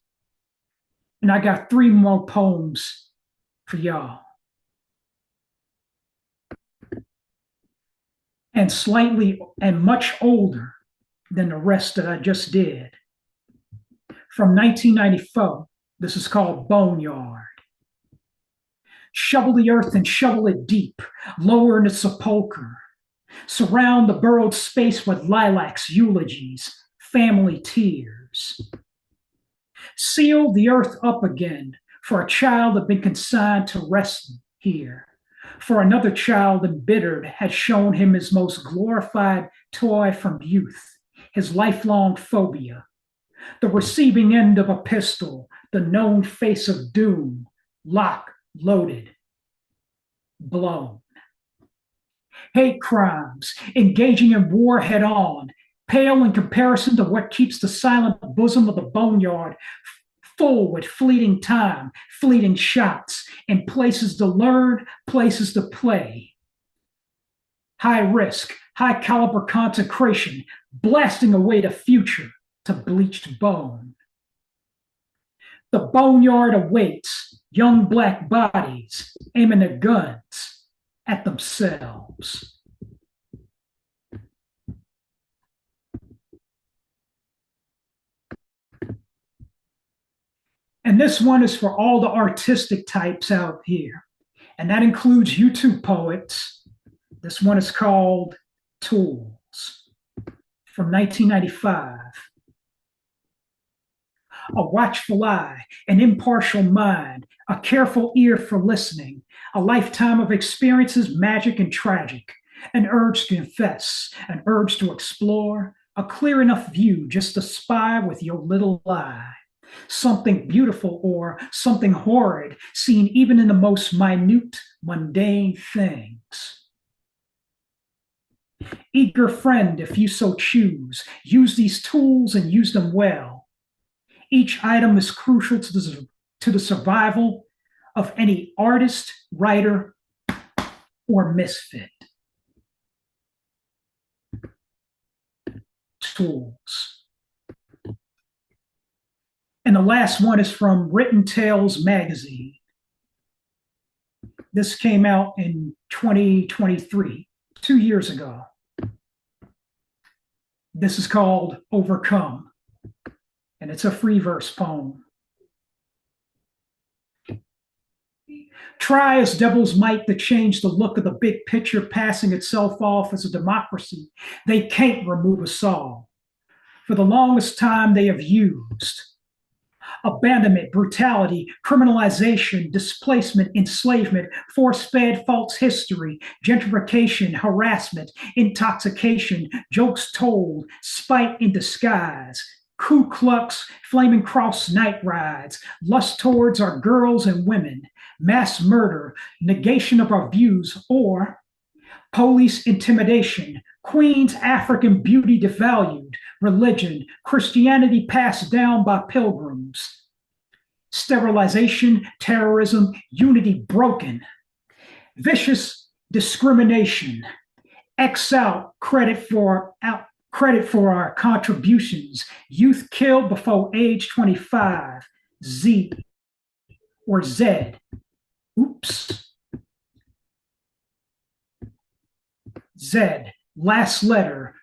And I got 3 more poems for y'all. And much older than the rest that I just did. From 1994, this is called Boneyard. Shovel the earth and shovel it deep, lower in the sepulcher. Surround the burrowed space with lilacs, eulogies, family tears. Seal the earth up again for a child that had been consigned to rest here. For another child embittered had shown him his most glorified toy from youth, his lifelong phobia, the receiving end of a pistol, the known face of doom, lock, loaded, blown. Hate crimes, engaging in war head on, pale in comparison to what keeps the silent bosom of the boneyard full with fleeting time, fleeting shots, and places to learn, places to play. High risk, high caliber consecration, blasting away the future to bleached bone. The boneyard awaits young black bodies aiming their guns at themselves. And this one is for all the artistic types out here. And that includes you two poets. This one is called Tools from 1995. A watchful eye, an impartial mind, a careful ear for listening, a lifetime of experiences, magic and tragic, an urge to confess, an urge to explore, a clear enough view just to spy with your little eye. Something beautiful or something horrid seen even in the most minute, mundane things. Eager friend, if you so choose, use these tools and use them well. Each item is crucial to the survival of any artist, writer, or misfit. Tools. And the last one is from Written Tales magazine. This came out in 2023, 2 years ago. This is called Overcome, and it's a free verse poem. Try as devils might to change the look of the big picture passing itself off as a democracy, they can't remove us all. For the longest time they have used abandonment, brutality, criminalization, displacement, enslavement, force-fed false history, gentrification, harassment, intoxication, jokes told, spite in disguise, Ku Klux, Flaming Cross night rides, lust towards our girls and women, mass murder, negation of our views, or police intimidation, Queen's African beauty devalued, religion, Christianity passed down by pilgrims, sterilization, terrorism, unity broken, vicious discrimination, X out credit for our contributions, youth killed before age 25, Z or Z. Oops. Z, last letter,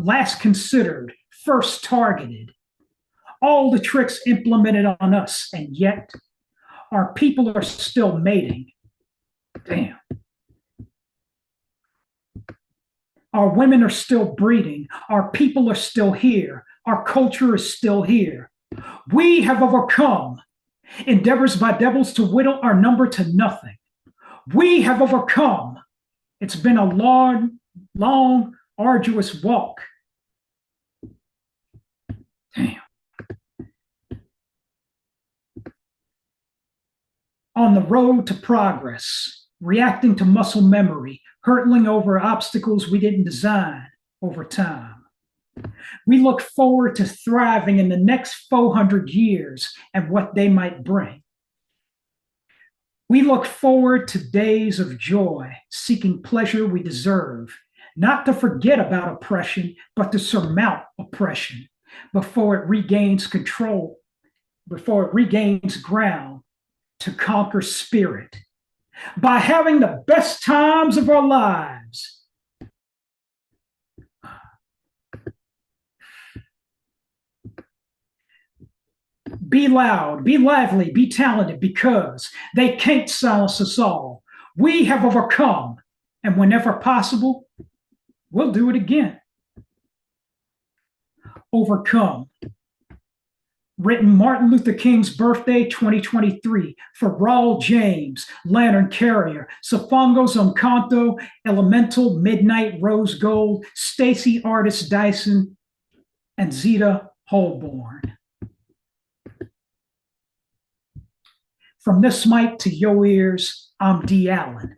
last considered, first targeted. All the tricks implemented on us, and yet our people are still mating. Damn. Our women are still breeding. Our people are still here. Our culture is still here. We have overcome endeavors by devils to whittle our number to nothing. We have overcome. It's been a long, arduous walk. Damn. On the road to progress, reacting to muscle memory, hurtling over obstacles we didn't design over time. We look forward to thriving in the next 400 years and what they might bring. We look forward to days of joy, seeking pleasure we deserve, not to forget about oppression, but to surmount oppression before it regains control, before it regains ground, to conquer spirit by having the best times of our lives. Be loud, be lively, be talented, because they can't silence us all. We have overcome, and whenever possible, we'll do it again. Overcome. Written Martin Luther King's birthday, 2023, for Raul James, Lantern Carrier, Safongos Encanto, Elemental, Midnight, Rose Gold, Stacy Artist Dyson, and Zeta Holborn. From this mic to your ears, I'm Dee Allen.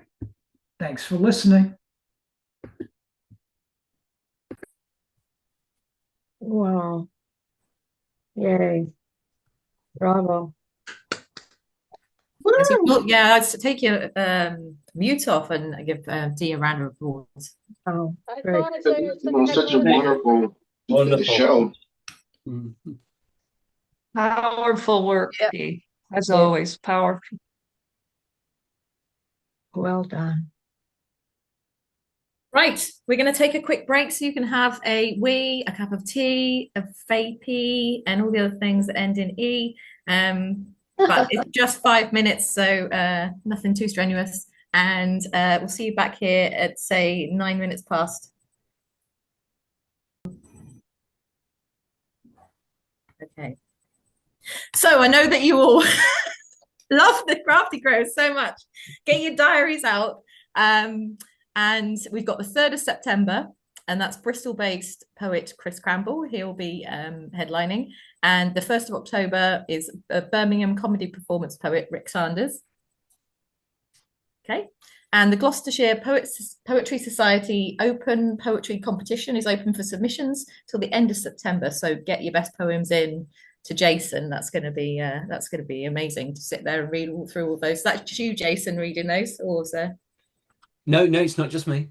Thanks for listening. Wow. Yay. Bravo. Yeah, I'd take your mute off and give Dee a round of applause. Oh, great. It was such a wonderful show. Powerful work, Dee. As always, powerful. Well done. Right, we're going to take a quick break so you can have a wee, a cup of tea, a vapey, and all the other things that end in E. but it's just 5 minutes, so nothing too strenuous. And we'll see you back here at, say, 9 minutes past. Okay. So I know that you all love the Crafty Crows so much. Get your diaries out. And we've got the 3rd of September, and that's Bristol-based poet Chris Cramble. He'll be headlining. And the 1st of October is a Birmingham comedy performance poet, Rick Sanders. Okay. And the Gloucestershire Poetry Society Open Poetry Competition is open for submissions till the end of September. So get your best poems in to Jason. That's going to be amazing to sit there and read through all those. That's you, Jason, reading those, or was there? No, it's not just me.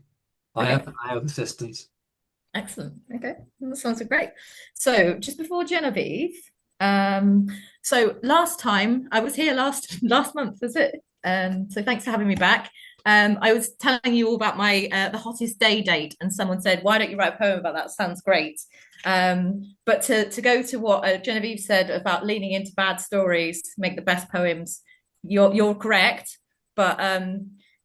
Okay. I have assistants. Excellent. Okay, that sounds great. So just before Genevieve, so last time I was here last month, was it? So thanks for having me back. I was telling you all about my the hottest day date, and someone said, "Why don't you write a poem about that? Sounds great." But to go to what Genevieve said about leaning into bad stories, make the best poems, you're correct. But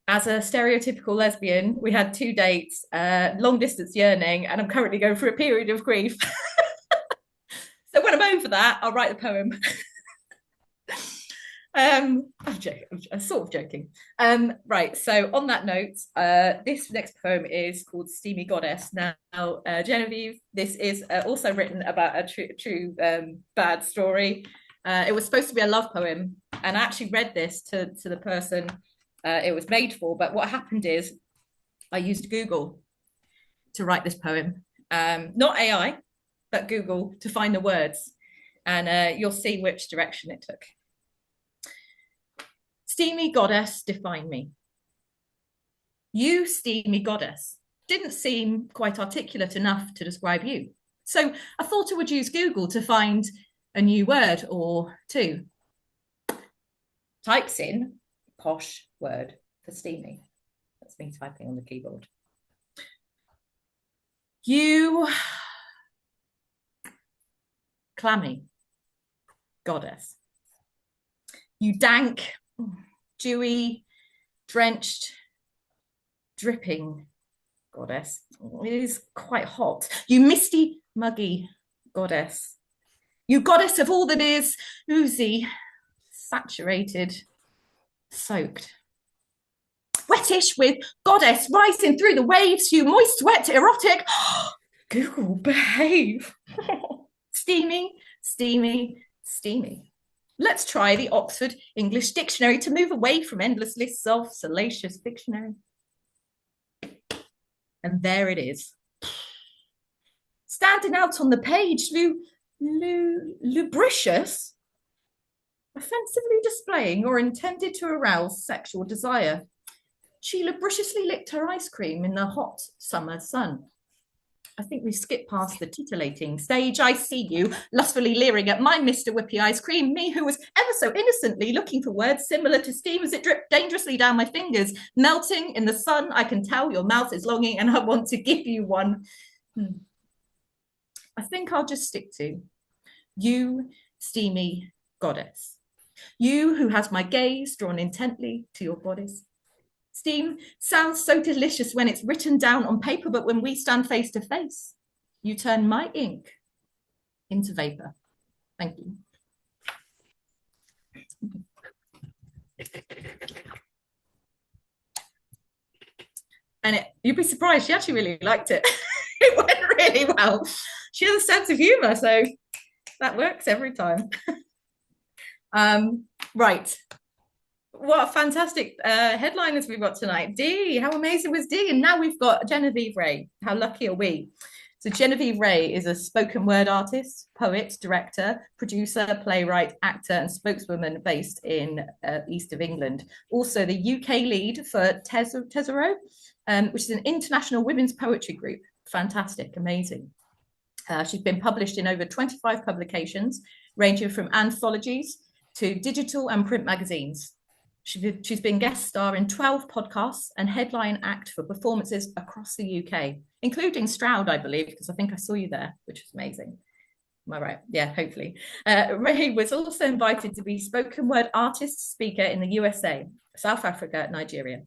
as a stereotypical lesbian, we had 2 dates, long distance yearning, and I'm currently going through a period of grief. So when I'm over that, I'll write a poem. I'm joking. I'm sort of joking. Right. So on that note, this next poem is called "Steamy Goddess." Now, Genevieve, this is also written about a true bad story. It was supposed to be a love poem, and I actually read this to the person it was made for. But what happened is I used Google to write this poem, not AI, but Google to find the words, and you'll see which direction it took. Steamy goddess, define me. You, steamy goddess, didn't seem quite articulate enough to describe you. So I thought I would use Google to find a new word or two. Types in posh word for steamy. That's me typing on the keyboard. You, clammy goddess. You dank, dewy, drenched, dripping goddess. It is quite hot. You misty, muggy goddess. You goddess of all that is oozy, saturated, soaked. Wettish with goddess rising through the waves. You moist, wet, erotic. Google, behave. Steamy, steamy, steamy. Let's try the Oxford English Dictionary to move away from endless lists of salacious dictionary. And there it is. Standing out on the page, lubricious, offensively displaying or intended to arouse sexual desire. She lubriciously licked her ice cream in the hot summer sun. I think we skipped past the titillating stage. I see you lustfully leering at my Mr. Whippy ice cream, me who was ever so innocently looking for words similar to steam as it dripped dangerously down my fingers. Melting in the sun, I can tell your mouth is longing and I want to give you one. I think I'll just stick to you, steamy goddess. You who has my gaze drawn intently to your bodice. Steam sounds so delicious when it's written down on paper, but when we stand face to face, you turn my ink into vapor. Thank you. And you'd be surprised, she actually really liked it. It went really well. She has a sense of humor, so that works every time. Right. What a fantastic headliners we've got tonight. Dee, how amazing was Dee? And now we've got Genevieve Ray. How lucky are we? So Genevieve Ray is a spoken word artist, poet, director, producer, playwright, actor, and spokeswoman based in east of England. Also the UK lead for Tesoro, which is an international women's poetry group. Fantastic, amazing. She's been published in over 25 publications, ranging from anthologies to digital and print magazines. She's been guest star in 12 podcasts and headline act for performances across the UK, including Stroud, I believe, because I think I saw you there, which was amazing. Am I right? Yeah, hopefully. Ray was also invited to be spoken word artist speaker in the USA, South Africa, Nigeria.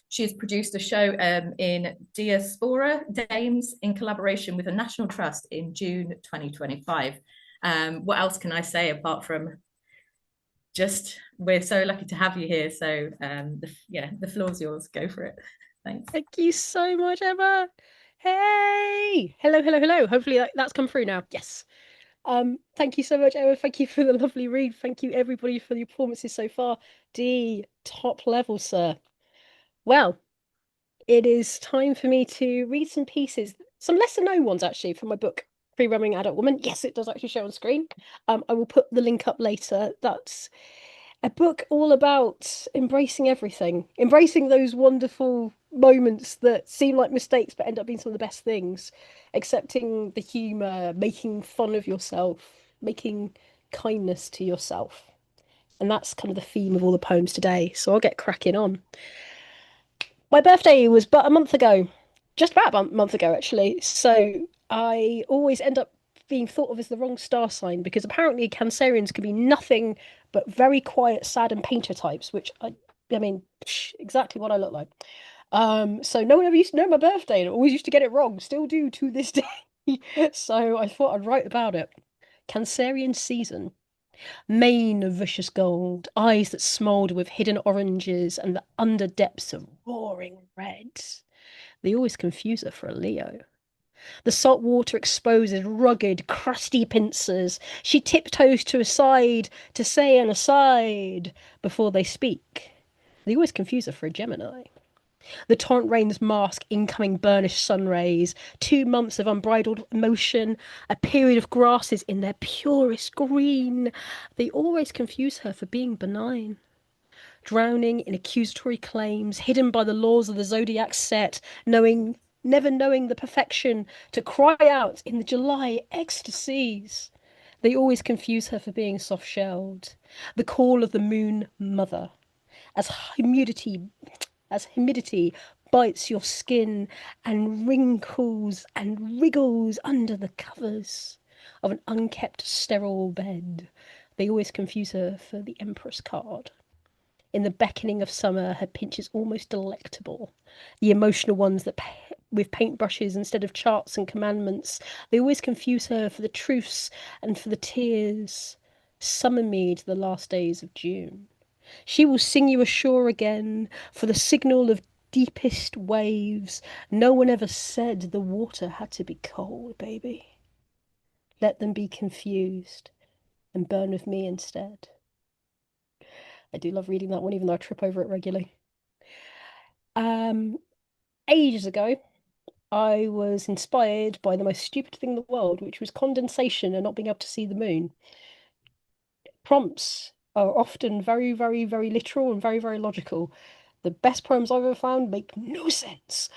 She has produced a show in Diaspora Dames in collaboration with the National Trust in June 2025. What else can I say apart from just we're so lucky to have you here. So the floor's yours. Go for it. Thanks. Thank you so much, Emma. Hey, hello, hello, hello. Hopefully that's come through now. Yes. Thank you so much, Emma. Thank you for the lovely read. Thank you, everybody, for your performances so far. Dee, top level, sir. Well, it is time for me to read some pieces, some lesser known ones actually, from my book, Free Roaming Adult Woman. Yes, it does actually show on screen. I will put the link up later. That's a book all about embracing everything, embracing those wonderful moments that seem like mistakes but end up being some of the best things, accepting the humor, making fun of yourself, making kindness to yourself. And that's kind of the theme of all the poems today. So I'll get cracking on. My birthday was but a month ago, just about a month ago, actually. So I always end up being thought of as the wrong star sign because apparently Cancerians can be nothing but very quiet, sad, and painter types, which I mean, exactly what I look like. So no one ever used to know my birthday and I always used to get it wrong, still do to this day. So I thought I'd write about it. Cancerian season. Mane of vicious gold, eyes that smoulder with hidden oranges and the under depths of roaring red. They always confuse her for a Leo. The salt water exposes rugged, crusty pincers. She tiptoes to a side to say an aside before they speak. They always confuse her for a Gemini. The torrent rains mask incoming burnished sun rays, 2 months of unbridled emotion, a period of grasses in their purest green. They always confuse her for being benign. Drowning in accusatory claims, hidden by the laws of the zodiac set, never knowing the perfection to cry out in the July ecstasies. They always confuse her for being soft-shelled. The call of the moon mother. As humidity bites your skin and wrinkles and wriggles under the covers of an unkept sterile bed. They always confuse her for the Empress card. In the beckoning of summer, her pinch is almost delectable. The emotional ones that with paintbrushes instead of charts and commandments. They always confuse her for the truths and for the tears. Summon me to the last days of June. She will sing you ashore again for the signal of deepest waves. No one ever said the water had to be cold, baby. Let them be confused and burn with me instead. I do love reading that one, even though I trip over it regularly. Ages ago, I was inspired by the most stupid thing in the world, which was condensation and not being able to see the moon. Prompts are often very, very, very literal and very, very logical. The best poems I've ever found make no sense.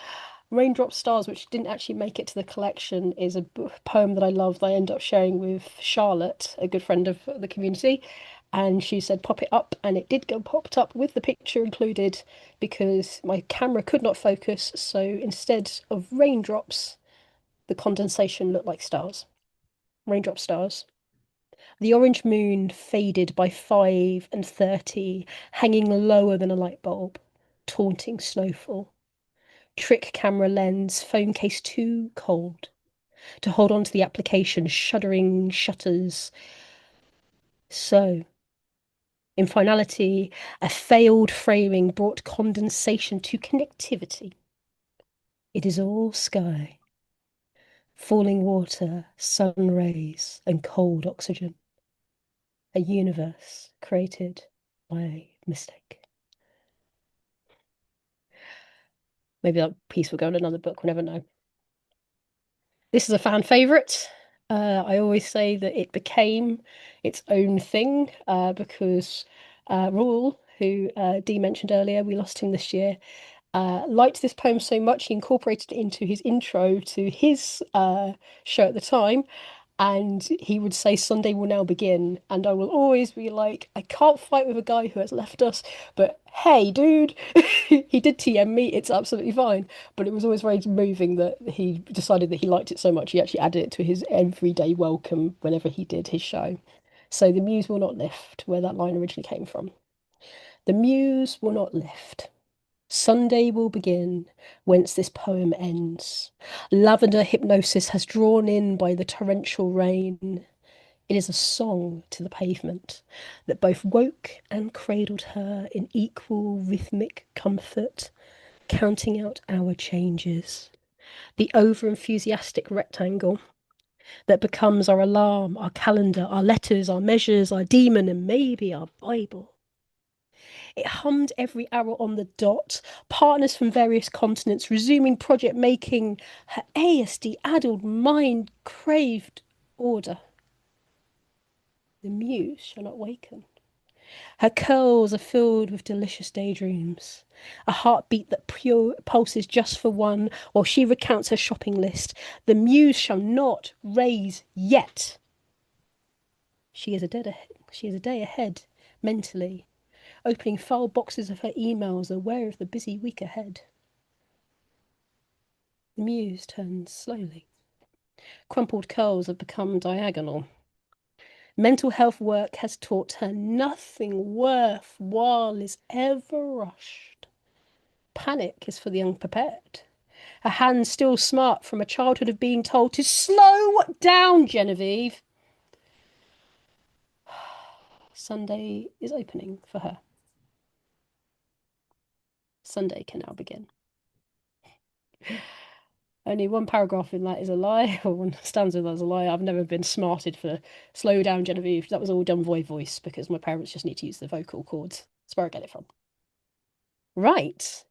Raindrop Stars, which didn't actually make it to the collection, is a poem that I love that I ended up sharing with Charlotte, a good friend of the community. And she said, pop it up. And it did go popped up with the picture included because my camera could not focus. So instead of raindrops, the condensation looked like stars. Raindrop stars. The orange moon faded by 5:30, hanging lower than a light bulb, taunting snowfall. Trick camera lens, phone case too cold to hold on to the application, shuddering shutters. So, in finality, a failed framing brought condensation to connectivity. It is all sky, falling water, sun rays, and cold oxygen. A universe created by mistake. Maybe that piece will go in another book, we'll never know. This is a fan favourite. I always say that it became its own thing because Raoul, who Dee mentioned earlier, we lost him this year, liked this poem so much he incorporated it into his intro to his show at the time. And he would say, Sunday will now begin. And I will always be like, I can't fight with a guy who has left us, but hey, dude, he did TM me. It's absolutely fine. But it was always very moving that he decided that he liked it so much. He actually added it to his everyday welcome whenever he did his show. So the muse will not lift, where that line originally came from. The muse will not lift. Sunday will begin, whence this poem ends. Lavender hypnosis has drawn in by the torrential rain. It is a song to the pavement that both woke and cradled her in equal rhythmic comfort, counting out our changes. The over-enthusiastic rectangle that becomes our alarm, our calendar, our letters, our measures, our demon, and maybe our Bible. It hummed every hour on the dot, partners from various continents resuming project making. Her ASD-addled mind craved order. The muse shall not waken. Her curls are filled with delicious daydreams, a heartbeat that pure pulses just for one while she recounts her shopping list. The muse shall not raise yet. She is a day ahead, mentally, opening file boxes of her emails, aware of the busy week ahead. The muse turns slowly. Crumpled curls have become diagonal. Mental health work has taught her nothing worthwhile is ever rushed. Panic is for the unprepared. Her hands still smart from a childhood of being told to slow down, Genevieve. Sunday is opening for her. Sunday can now begin. Only one paragraph in that is a lie, or one stanza that's a lie. I've never been smarted for slow down, Genevieve. That was all done voice because my parents just need to use the vocal cords. That's where I get it from. Right.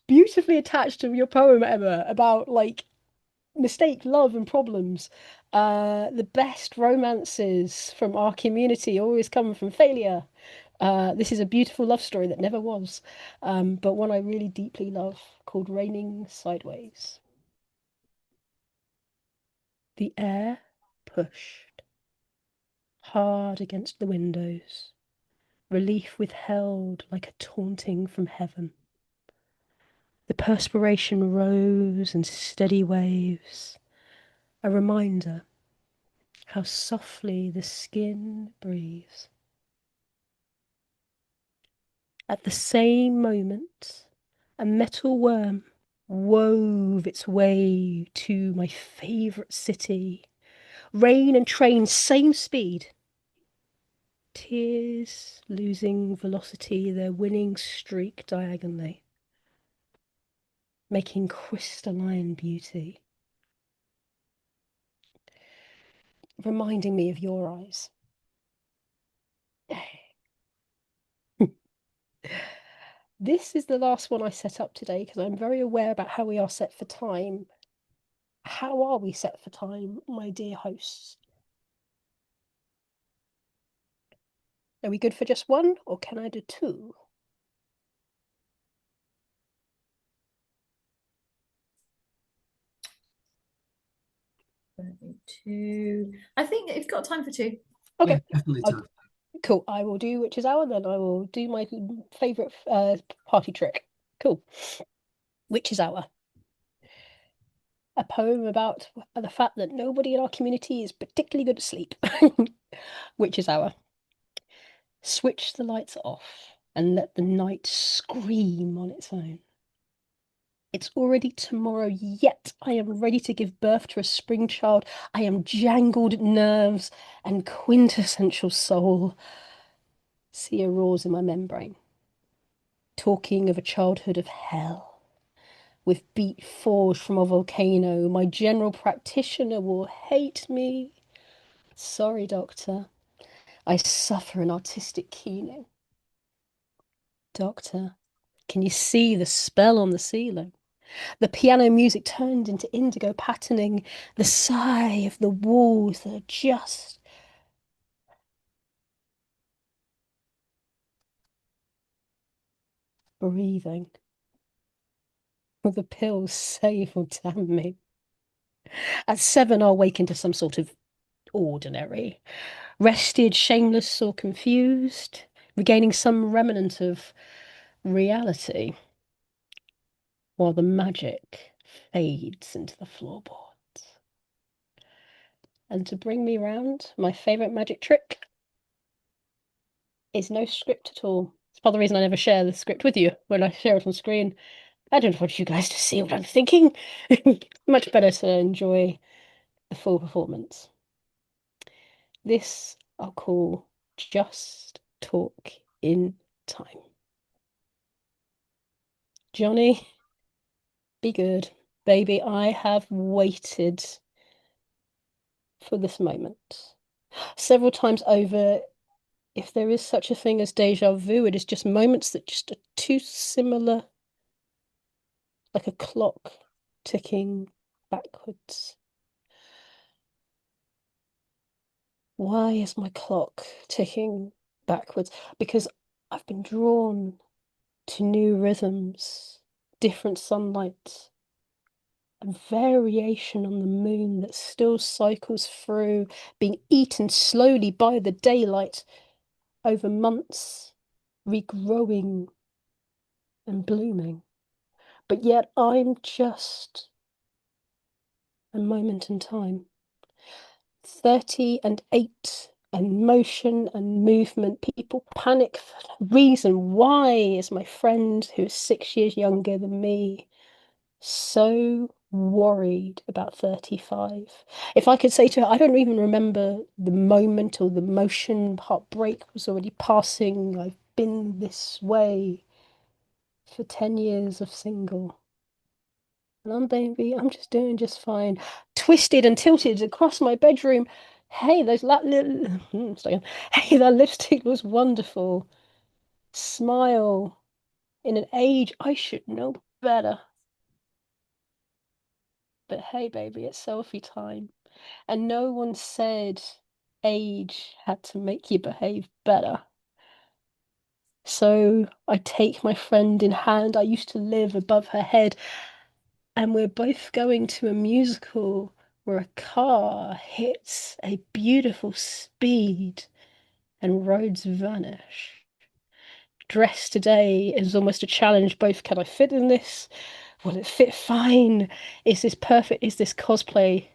Beautifully attached to your poem, Emma, about like mistake, love, and problems. The best romances from our community always come from failure. This is a beautiful love story that never was, but one I really deeply love, called Raining Sideways. The air pushed hard against the windows, relief withheld like a taunting from heaven. The perspiration rose in steady waves, a reminder how softly the skin breathes. At the same moment, a metal worm wove its way to my favourite city. Rain and train, same speed. Tears losing velocity, their winning streak diagonally, making crystalline beauty. Reminding me of your eyes. This is the last one I set up today because I'm very aware about how we are set for time. How are we set for time, my dear hosts? Are we good for just one, or can I do two? Two. I think you've got time for two. Okay. Yeah, definitely time. Cool. I will do Witch's Hour, then I will do my favourite party trick. Cool. Witch's Hour. A poem about the fact that nobody in our community is particularly good at sleep. Witch's Hour. Switch the lights off and let the night scream on its own. It's already tomorrow, yet I am ready to give birth to a spring child. I am jangled nerves and quintessential soul. See a roars in my membrane. Talking of a childhood of hell. With beat forged from a volcano, my general practitioner will hate me. Sorry, doctor. I suffer an artistic keening. Doctor, can you see the spell on the ceiling? The piano music turned into indigo patterning, the sigh of the walls that are just breathing. Will the pills save or damn me? At 7, I'll wake into some sort of ordinary, rested, shameless, or confused, regaining some remnant of reality, while the magic fades into the floorboards. And to bring me round, my favourite magic trick is no script at all. It's part of the reason I never share the script with you when I share it on screen. I don't want you guys to see what I'm thinking. Much better to enjoy the full performance. This I'll call Just Talk in Time. Johnny, be good. Baby, I have waited for this moment several times over. If there is such a thing as deja vu, it is just moments that just are too similar, like a clock ticking backwards. Why is my clock ticking backwards? Because I've been drawn to new rhythms, different sunlight, a variation on the moon that still cycles through, being eaten slowly by the daylight over months, regrowing and blooming. But yet I'm just a moment in time. 30 and 8 and motion and movement. People panic for no reason. Why is my friend, who is 6 years younger than me, so worried about 35? If I could say to her, I don't even remember the moment or the motion, heartbreak was already passing. I've been this way for 10 years of single. And I'm just doing just fine. Twisted and tilted across my bedroom. Hey, hey, that lipstick was wonderful. Smile. In an age I should know better. But hey, baby, it's selfie time. And no one said age had to make you behave better. So I take my friend in hand. I used to live above her head. And we're both going to a musical where a car hits a beautiful speed and roads vanish. Dress today is almost a challenge. Both, can I fit in this? Will it fit fine? Is this perfect? Is this cosplay?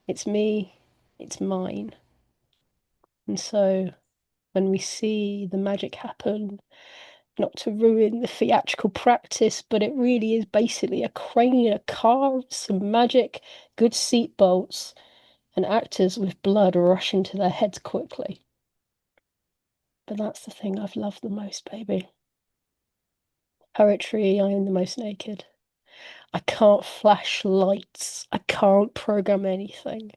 It's me. It's mine. And so when we see the magic happen, not to ruin the theatrical practice, but it really is basically a crane, a car, some magic, good seat belts, and actors with blood rushing to their heads quickly. But that's the thing I've loved the most, baby. Poetry, I am the most naked. I can't flash lights. I can't program anything.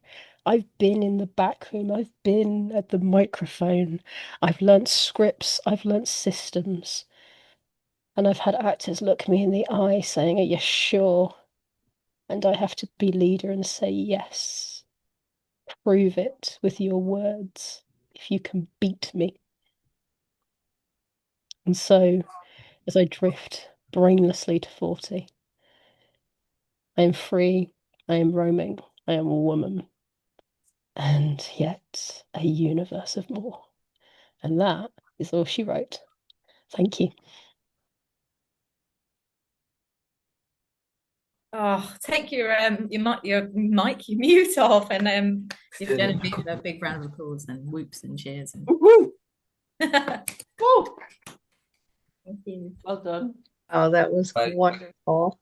I've been in the back room. I've been at the microphone. I've learnt scripts. I've learnt systems. And I've had actors look me in the eye saying, are you sure? And I have to be leader and say, yes. Prove it with your words, if you can beat me. And so, as I drift brainlessly to 40, I am free, I am roaming, I am a woman, and yet a universe of more. And that is all she wrote. Thank you. Oh, take your mute off, and give Genevieve a big round of applause and whoops and cheers. And... Woo! Woo! Thank you. Well done. Oh, that was Right. wonderful.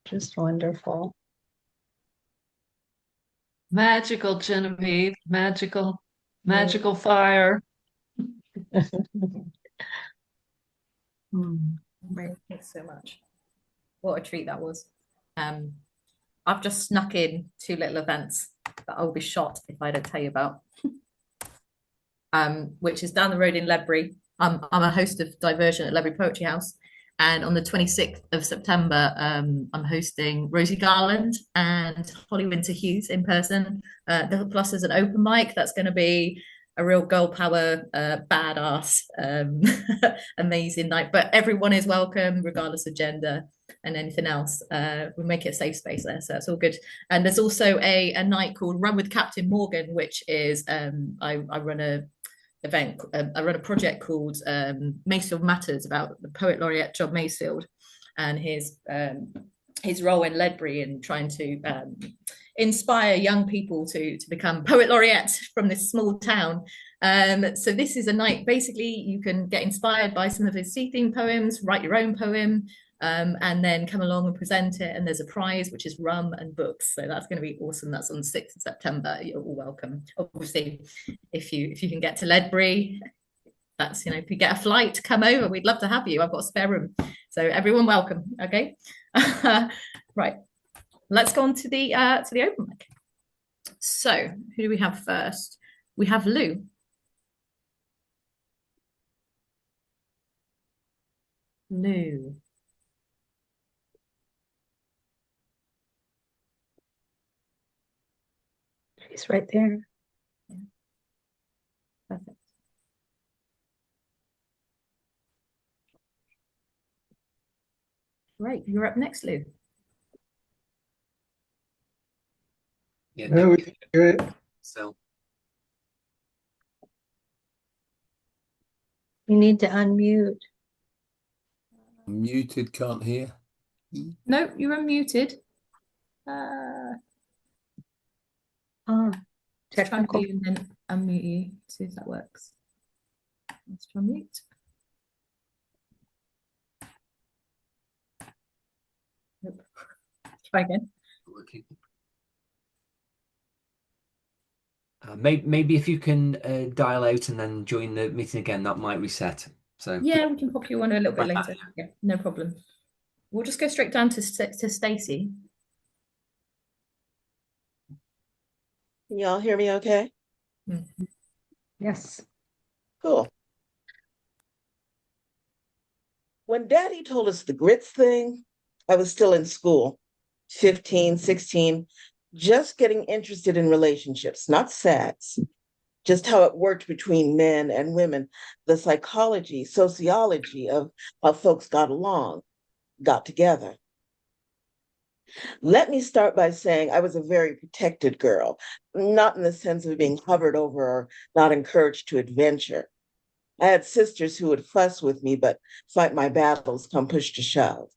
Just wonderful. Magical, Genevieve. Magical. Magical fire. Thanks so much. What a treat that was. I've just snuck in 2 little events that I'll be shot if I don't tell you about. Which is down the road in Ledbury. I'm a host of Diversion at Ledbury Poetry House, and on the 26th of September, I'm hosting Rosie Garland and Holly Winter Hughes in person. Plus, there's an open mic that's going to be a real girl power, badass, amazing night. But everyone is welcome, regardless of gender and anything else. We make it a safe space there, so that's all good. And there's also a night called Run with Captain Morgan, which is I run I run a project called Masefield Matters, about the poet laureate John Masefield and his role in Ledbury and trying to inspire young people to become poet laureates from this small town. So this is a night, basically, you can get inspired by some of his sea-themed poems, write your own poem, and then come along and present it. And there's a prize, which is rum and books. So that's going to be awesome. That's on the 6th of September. You're all welcome. Obviously, if you can get to Ledbury, that's, if you get a flight, come over. We'd love to have you. I've got a spare room. So everyone welcome. Okay. Right. Let's go on to the open mic. So who do we have first? We have Lou. Lou. She's right there. Yeah. Perfect. Right, you're up next, Lou. Yeah, no, we can do it. So You need to unmute. Muted, can't hear. No, you're unmuted. Technical. And then unmute you. See if that works. Let's try mute. Nope. Try again. working. Maybe if you can dial out and then join the meeting again, that might reset. So yeah, we can pop you on a little bit later. Yeah, no problem. We'll just go straight down to Stacey. Can y'all hear me okay? Mm-hmm. Yes. Cool. When Daddy told us the grits thing, I was still in school, 15, 16, just getting interested in relationships, not sex, just how it worked between men and women, the psychology, sociology of how folks got along, got together. Let me start by saying I was a very protected girl, not in the sense of being hovered over or not encouraged to adventure. I had sisters who would fuss with me, but fight my battles come push to shove.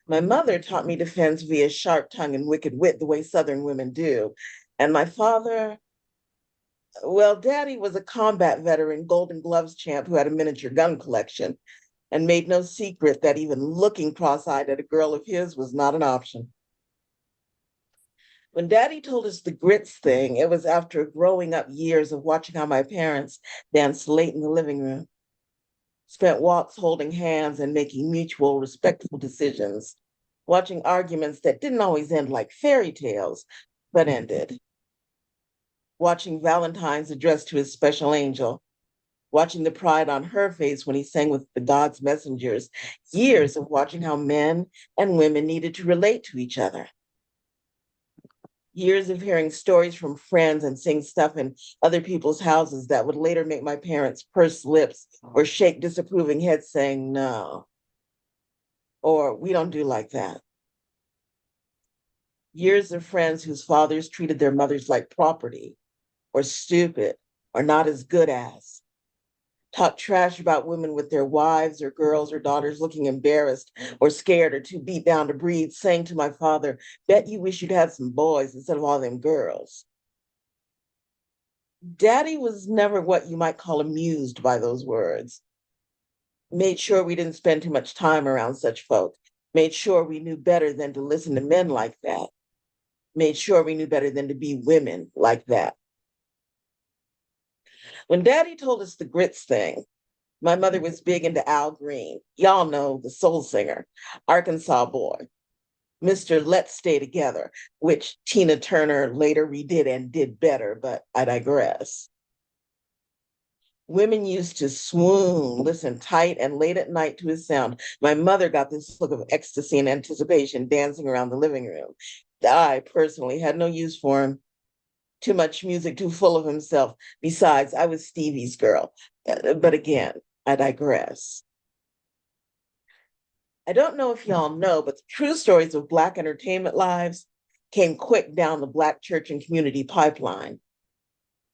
My mother taught me defense via sharp tongue and wicked wit the way Southern women do. And my father, well, Daddy was a combat veteran, Golden Gloves champ who had a miniature gun collection and made no secret that even looking cross-eyed at a girl of his was not an option. When Daddy told us the grits thing, it was after growing up years of watching how my parents danced late in the living room, spent walks holding hands and making mutual, respectful decisions, watching arguments that didn't always end like fairy tales, but ended, watching Valentine's addressed to his special angel, watching the pride on her face when he sang with the God's messengers, years of watching how men and women needed to relate to each other. Years of hearing stories from friends and seeing stuff in other people's houses that would later make my parents purse lips or shake disapproving heads saying no, or we don't do like that. Years of friends whose fathers treated their mothers like property or stupid or not as good as. Talk trash about women with their wives or girls or daughters looking embarrassed or scared or too beat down to breathe, saying to my father, bet you wish you'd had some boys instead of all them girls. Daddy was never what you might call amused by those words. Made sure we didn't spend too much time around such folk. Made sure we knew better than to listen to men like that. Made sure we knew better than to be women like that. When Daddy told us the grits thing, my mother was big into Al Green. Y'all know, the soul singer, Arkansas boy. Mr. Let's Stay Together, which Tina Turner later redid and did better, but I digress. Women used to swoon, listen tight and late at night to his sound. My mother got this look of ecstasy and anticipation dancing around the living room. I personally had no use for him. Too much music, too full of himself. Besides, I was Stevie's girl. But again, I digress. I don't know if y'all know, but the true stories of Black entertainment lives came quick down the Black church and community pipeline.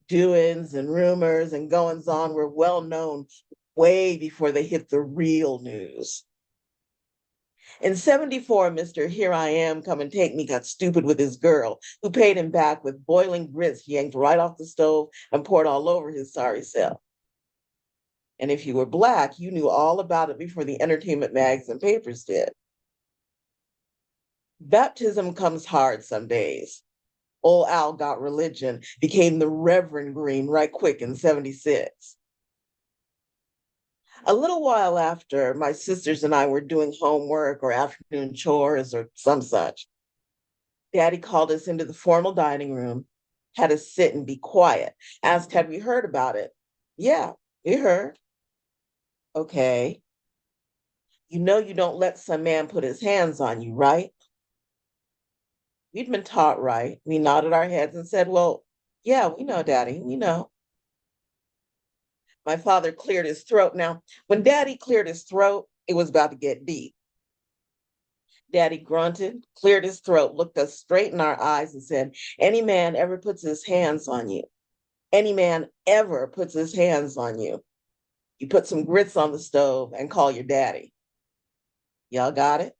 Doings and rumors and goings on were well known way before they hit the real news. In 74, Mr. Here I Am, Come and Take Me got stupid with his girl, who paid him back with boiling grits yanked right off the stove and poured all over his sorry self. And if you were Black, you knew all about it before the entertainment mags and papers did. Baptism comes hard some days. Old Al got religion, became the Reverend Green right quick in 76. A little while after, my sisters and I were doing homework or afternoon chores or some such. Daddy called us into the formal dining room, had us sit and be quiet, asked had we heard about it. Yeah, we heard. Okay. You know you don't let some man put his hands on you, right? We'd been taught right. We nodded our heads and said, well, yeah, we know, Daddy, we know. My father cleared his throat. Now, when Daddy cleared his throat, it was about to get deep. Daddy grunted, cleared his throat, looked us straight in our eyes and said, any man ever puts his hands on you, any man ever puts his hands on you, you put some grits on the stove and call your daddy. Y'all got it?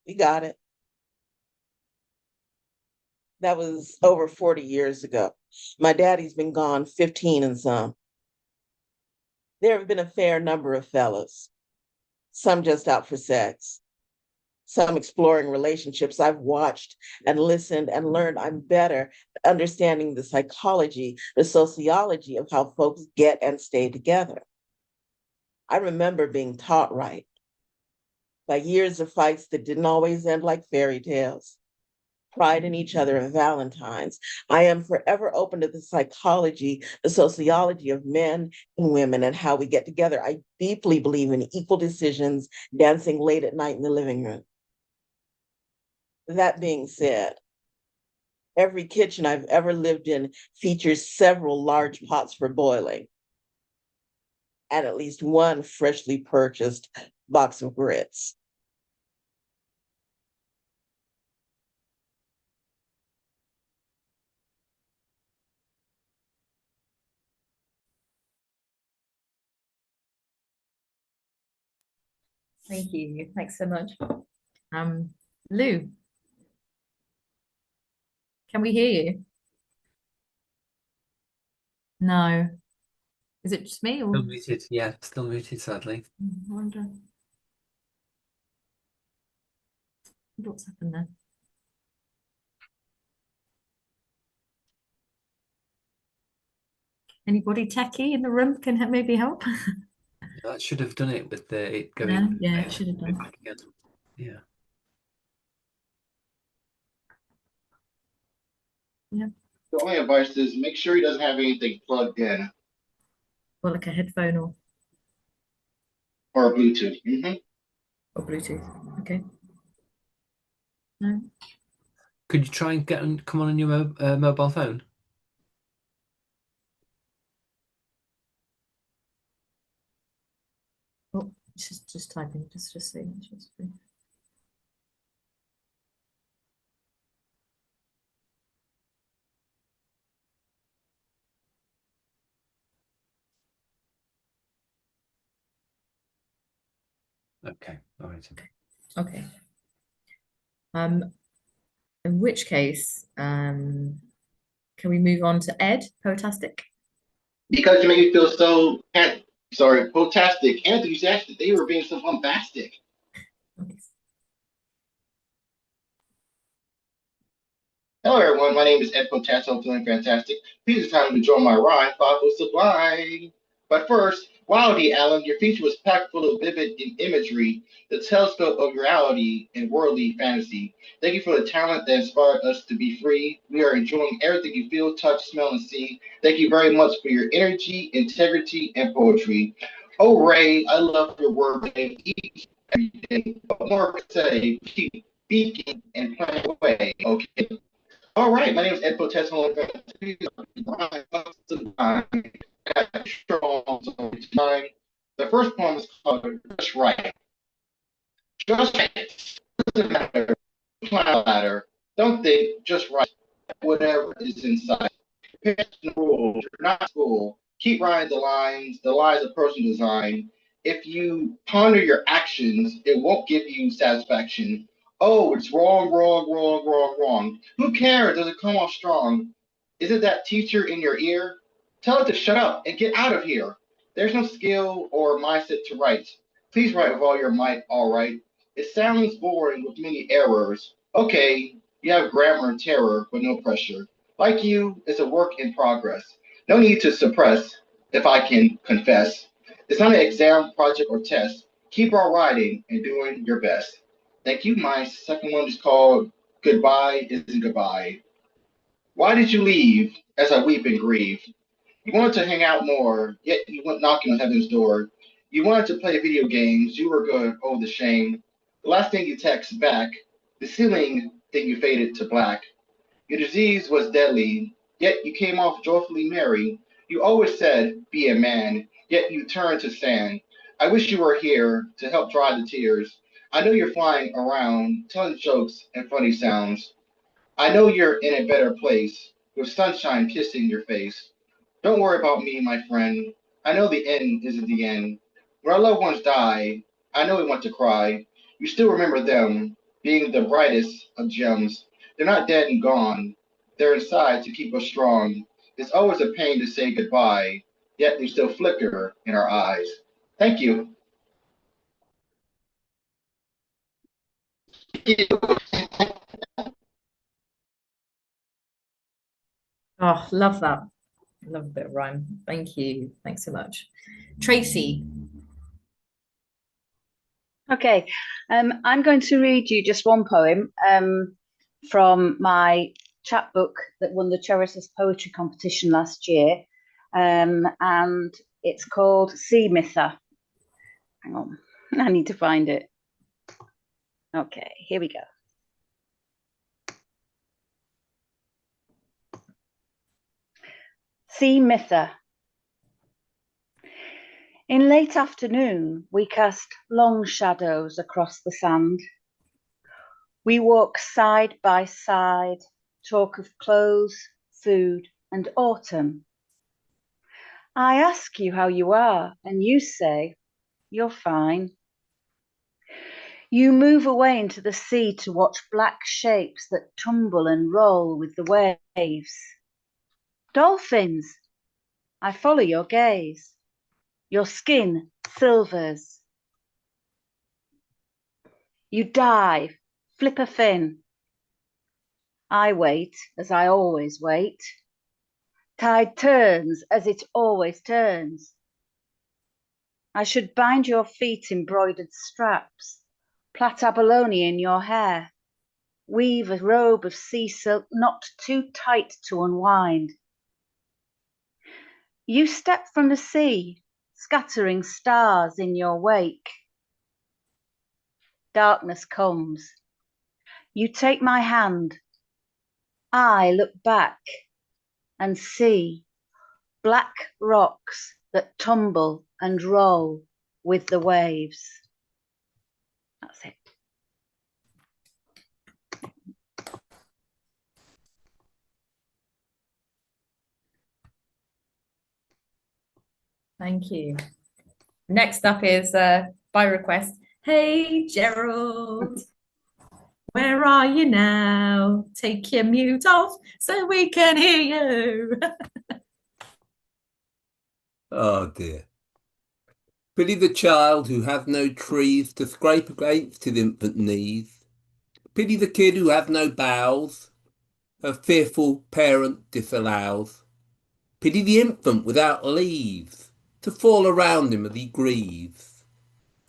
We got it. That was over 40 years ago. My daddy's been gone 15 and some. There have been a fair number of fellas, some just out for sex, some exploring relationships. I've watched and listened and learned I'm better at understanding the psychology, the sociology of how folks get and stay together. I remember being taught right by years of fights that didn't always end like fairy tales. Pride in each other and Valentines. I am forever open to the psychology, the sociology of men and women and how we get together. I deeply believe in equal decisions, dancing late at night in the living room. That being said, every kitchen I've ever lived in features several large pots for boiling and at least one freshly purchased box of grits. Thank you. Thanks so much. Lou, can we hear you? No. Is it just me or? Still muted. Yeah, still muted, sadly. I wonder what's happened there. Anybody techie in the room can maybe help? That should have done it with it going. Yeah, it should have done. Back again. Yeah. Yeah. The only advice is make sure he doesn't have anything plugged in. Or like a headphone or Bluetooth. Mm-hmm. Or Bluetooth. Okay. No. Could you try and come on your mobile phone? Oh, just typing. Just saying. Just free. Okay. All right. Okay. In which case, can we move on to Ed, Poetastic? Because you make me feel so, potastic and enthusiastic. They were being so bombastic. Hello, everyone. My name is Ed Potastic. I'm feeling fantastic. Please it's time to join my rhyme, Thoughtful Sublime. But first, wow, Dee Allen, your feature was packed full of vivid imagery, the telescope of reality and worldly fantasy. Thank you for the talent that inspired us to be free. We are enjoying everything you feel, touch, smell, and see. Thank you very much for your energy, integrity, and poetry. Oh, Ray, I love your work each every day. But more to say, keep speaking and playing away, okay? All right, my name is Ed Potesmo. The first poem is called Just Right. Just right. Doesn't matter. Climb a ladder. Don't think, just right. Whatever is inside. Rules, not school. Keep riding the lines of personal design. If you ponder your actions, it won't give you satisfaction. Oh, it's wrong, wrong, wrong, wrong, wrong. Who cares? Does it come off strong? Is it that teacher in your ear? Tell it to shut up and get out of here. There's no skill or mindset to write. Please write with all your might, all right. It sounds boring with many errors. Okay, you have grammar and terror, but no pressure. Like you, it's a work in progress. No need to suppress, if I can confess. It's not an exam, project, or test. Keep on writing and doing your best. Thank you. My second one is called Goodbye Isn't Goodbye. Why did you leave as I weep and grieve? You wanted to hang out more, yet you went knocking on heaven's door. You wanted to play video games, you were good, oh the shame. The last thing you text back, the ceiling thing you faded to black. Your disease was deadly, yet you came off joyfully merry. You always said, be a man, yet you turned to sand. I wish you were here to help dry the tears. I know you're flying around, telling jokes and funny sounds. I know you're in a better place, with sunshine kissing your face. Don't worry about me, my friend. I know the end isn't the end. When our loved ones die, I know we want to cry. You still remember them, being the brightest of gems. They're not dead and gone. They're inside to keep us strong. It's always a pain to say goodbye, yet they still flicker in our eyes. Thank you. Oh, love that. Love a bit of rhyme. Thank you. Thanks so much. Tracy. Okay, I'm going to read you just one poem from my chapbook that won the Charities Poetry Competition last year, and it's called Sea Mither. Hang on, I need to find it. Okay, here we go. Sea Mither. In late afternoon, we cast long shadows across the sand. We walk side by side, talk of clothes, food, and autumn. I ask you how you are, and you say, you're fine. You move away into the sea to watch black shapes that tumble and roll with the waves. Dolphins! I follow your gaze. Your skin silvers. You dive, flip a fin. I wait as I always wait. Tide turns as it always turns. I should bind your feet in embroidered straps, plait abalone in your hair, weave a robe of sea silk not too tight to unwind. You step from the sea, scattering stars in your wake. Darkness comes. You take my hand. I look back and see black rocks that tumble and roll with the waves. That's it. Thank you. Next up is by request. Hey, Gerald. Where are you now? Take your mute off so we can hear you. Oh dear. Pity the child who hath no trees to scrape against his infant knees. Pity the kid who hath no bowels, her fearful parent disallows. Pity the infant without leaves to fall around him as he grieves.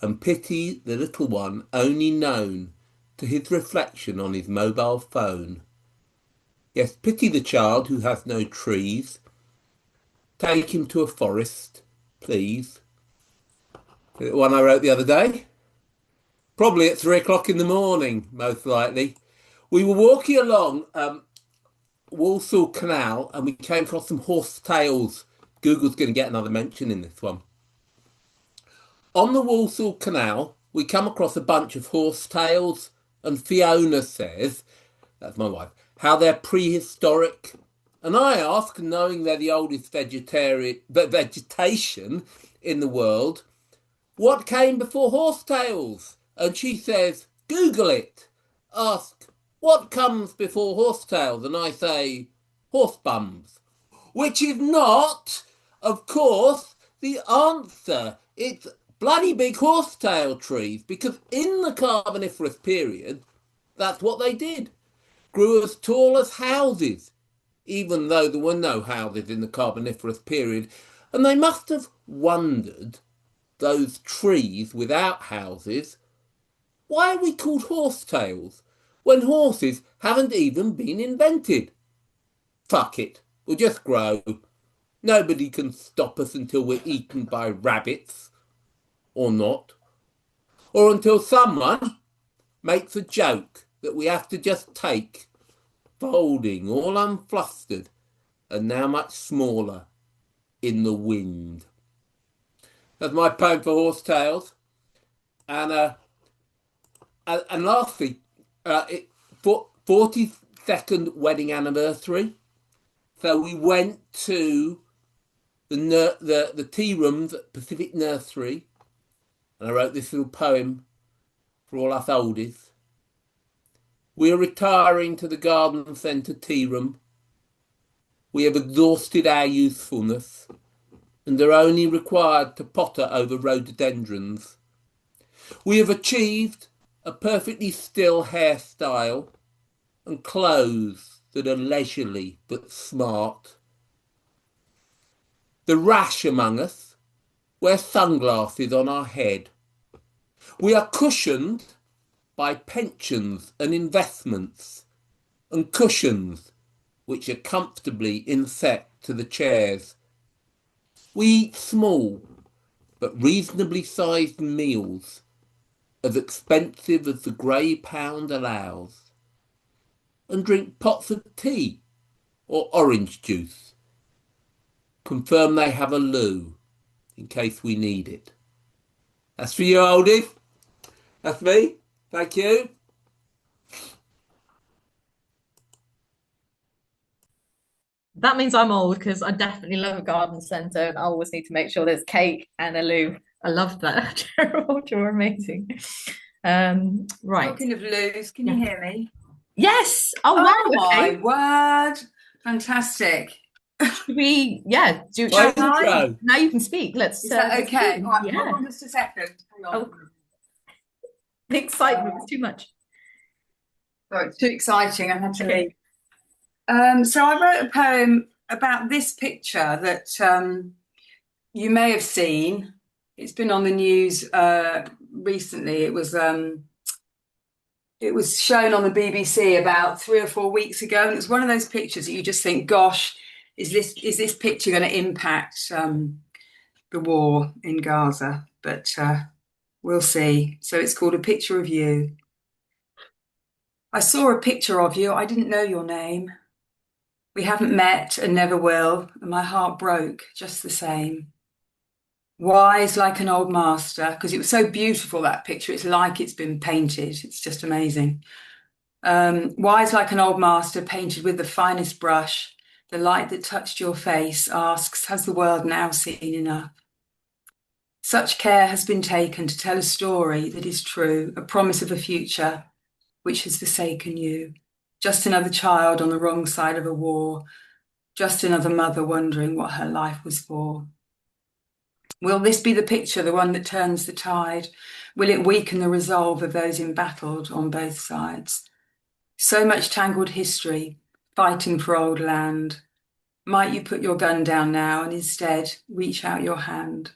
And pity the little one only known to his reflection on his mobile phone. Yes, pity the child who has no trees. Take him to a forest, please. The one I wrote the other day. Probably at 3 o'clock in the morning, most likely. We were walking along Walsall Canal and we came across some horsetails. Google's going to get another mention in this one. On the Walsall Canal, we come across a bunch of horsetails, and Fiona says, that's my wife, how they're prehistoric. And I ask, knowing they're the oldest vegetation in the world, what came before horsetails? And she says, Google it. Ask, what comes before horsetails? And I say, horse bums. Which is not, of course, the answer. It's bloody big horsetail trees, because in the Carboniferous period, that's what they did. Grew as tall as houses, even though there were no houses in the Carboniferous period. And they must have wondered, those trees without houses, why are we called horsetails when horses haven't even been invented? Fuck it, we'll just grow. Nobody can stop us until we're eaten by rabbits. Or not. Or until someone makes a joke that we have to just take, folding all unflustered and now much smaller in the wind. That's my poem for horsetails. And lastly, 42nd wedding anniversary. So we went to the tea rooms at Pacific Nursery, and I wrote this little poem for all us oldies. We are retiring to the garden centre tea room. We have exhausted our youthfulness and are only required to potter over rhododendrons. We have achieved a perfectly still hairstyle and clothes that are leisurely but smart. The rash among us wear sunglasses on our head. We are cushioned by pensions and investments, and cushions which are comfortably inset to the chairs. We eat small but reasonably sized meals, as expensive as the grey pound allows, and drink pots of tea or orange juice. Confirm they have a loo in case we need it. That's for you, oldies. That's me. Thank you. That means I'm old, because I definitely love a garden centre and I always need to make sure there's cake and a loo. I love that. You're amazing. Right. Talking of loos, can you hear me? Yes. Oh, Oh wow. my Okay. word. Fantastic. Yeah. Now you can speak. Let's. Is that okay? Speak. All right, Yeah. hold on just a second. Hang on. Oh. The excitement was too much. Sorry, it's too exciting. I had to leave. So I wrote a poem about this picture that you may have seen. It's been on the news recently. It was shown on the BBC about 3 or 4 weeks ago, and it's one of those pictures that you just think, "Gosh, is this picture going to impact the war in Gaza?" But we'll see. So it's called A Picture of You. I saw a picture of you. I didn't know your name. We haven't met and never will, and my heart broke just the same. Wise like an old master, because it was so beautiful, that picture. It's like it's been painted. It's just amazing. Wise like an old master, painted with the finest brush. The light that touched your face asks, has the world now seen enough? Such care has been taken to tell a story that is true, a promise of a future which has forsaken you. Just another child on the wrong side of a war. Just another mother wondering what her life was for. Will this be the picture, the one that turns the tide? Will it weaken the resolve of those embattled on both sides? So much tangled history, fighting for old land. Might you put your gun down now and instead reach out your hand?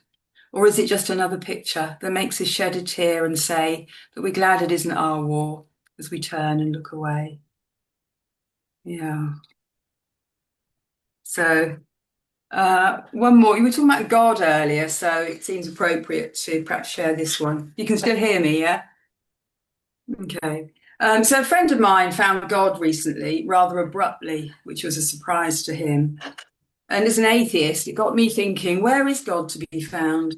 Or is it just another picture that makes us shed a tear and say that we're glad it isn't our war as we turn and look away? Yeah. So one more. You were talking about God earlier, so it seems appropriate to perhaps share this one. You can still hear me, yeah? Okay. So a friend of mine found God recently, rather abruptly, which was a surprise to him. And as an atheist, it got me thinking, where is God to be found?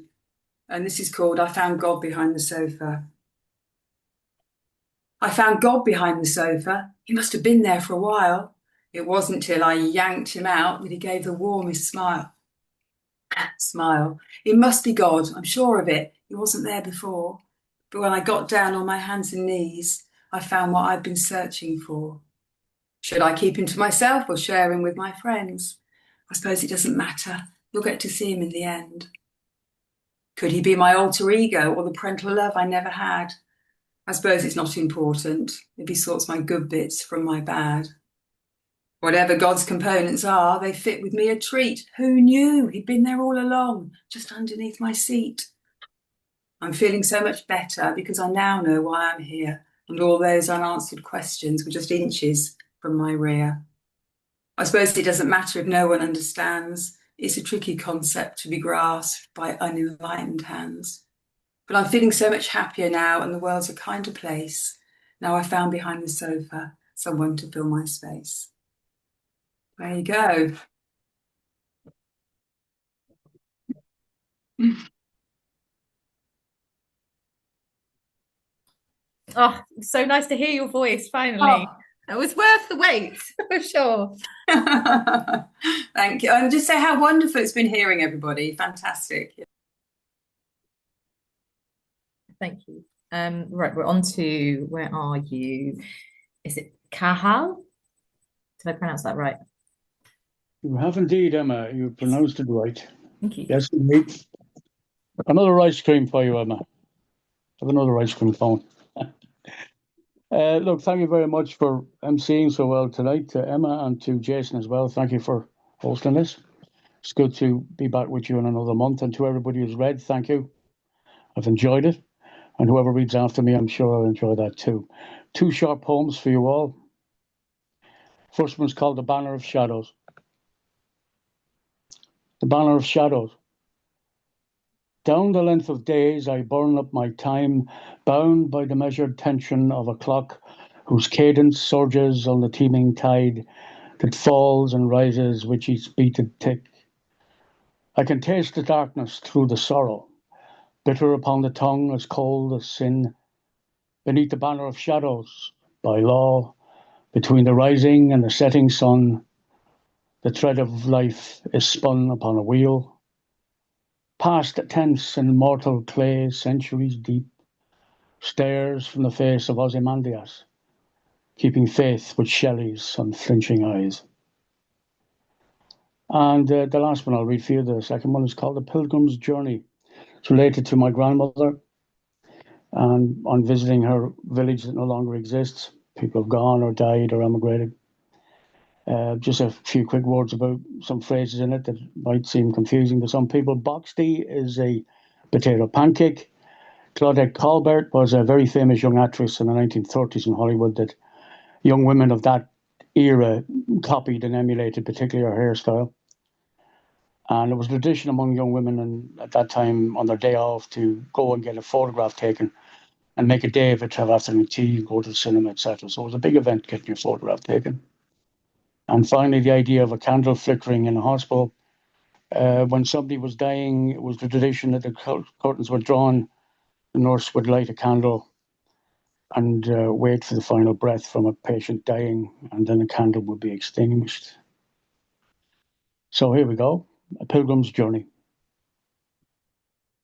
And this is called I Found God Behind the Sofa. I found God behind the sofa. He must have been there for a while. It wasn't till I yanked him out that he gave the warmest smile. Smile. It must be God, I'm sure of it. He wasn't there before. But when I got down on my hands and knees, I found what I'd been searching for. Should I keep him to myself or share him with my friends? I suppose it doesn't matter. You'll get to see him in the end. Could he be my alter ego or the parental love I never had? I suppose it's not important if he sorts my good bits from my bad. Whatever God's components are, they fit with me a treat. Who knew he'd been there all along, just underneath my seat? I'm feeling so much better because I now know why I'm here, and all those unanswered questions were just inches from my rear. I suppose it doesn't matter if no one understands. It's a tricky concept to be grasped by unenlightened hands. But I'm feeling so much happier now, and the world's a kinder place. Now I found behind the sofa someone to fill my space. There you go. Oh, so nice to hear your voice finally. Oh. It was worth the wait, for sure. Thank you. And just say how wonderful it's been hearing everybody. Fantastic. Thank you. Right, we're on to, where are you? Is it Kahal? Did I pronounce that right? You have indeed, Emma. You pronounced it right. Thank you. Yes, indeed. Another ice cream for you, Emma. Have another ice cream phone. Look, thank you very much for emceeing so well tonight, to Emma and to Jason as well. Thank you for hosting this. It's good to be back with you in another month. And to everybody who's read, thank you. I've enjoyed it. And whoever reads after me, I'm sure I'll enjoy that too. 2 short poems for you all. First one's called The Banner of Shadows. The Banner of Shadows. Down the length of days, I burn up my time, bound by the measured tension of a clock whose cadence surges on the teeming tide that falls and rises with each beated tick. I can taste the darkness through the sorrow, bitter upon the tongue as cold as sin, beneath the banner of shadows, by law, between the rising and the setting sun, the thread of life is spun upon a wheel. Past the tense and mortal clay, centuries deep, stares from the face of Ozymandias, keeping faith with Shelley's unflinching eyes. And the last one I'll read for you, the second one, is called The Pilgrim's Journey. It's related to my grandmother, and on visiting her village that no longer exists. People have gone or died or emigrated. Just a few quick words about some phrases in it that might seem confusing to some people. Boxty is a potato pancake. Claudette Colbert was a very famous young actress in the 1930s in Hollywood that young women of that era copied and emulated, particularly her hairstyle. And it was a tradition among young women at that time on their day off to go and get a photograph taken and make a day of it, have afternoon tea, go to the cinema, etc. So it was a big event getting your photograph taken. And finally, the idea of a candle flickering in a hospital. When somebody was dying, it was the tradition that the curtains were drawn, the nurse would light a candle and wait for the final breath from a patient dying, and then the candle would be extinguished. So here we go, A Pilgrim's Journey.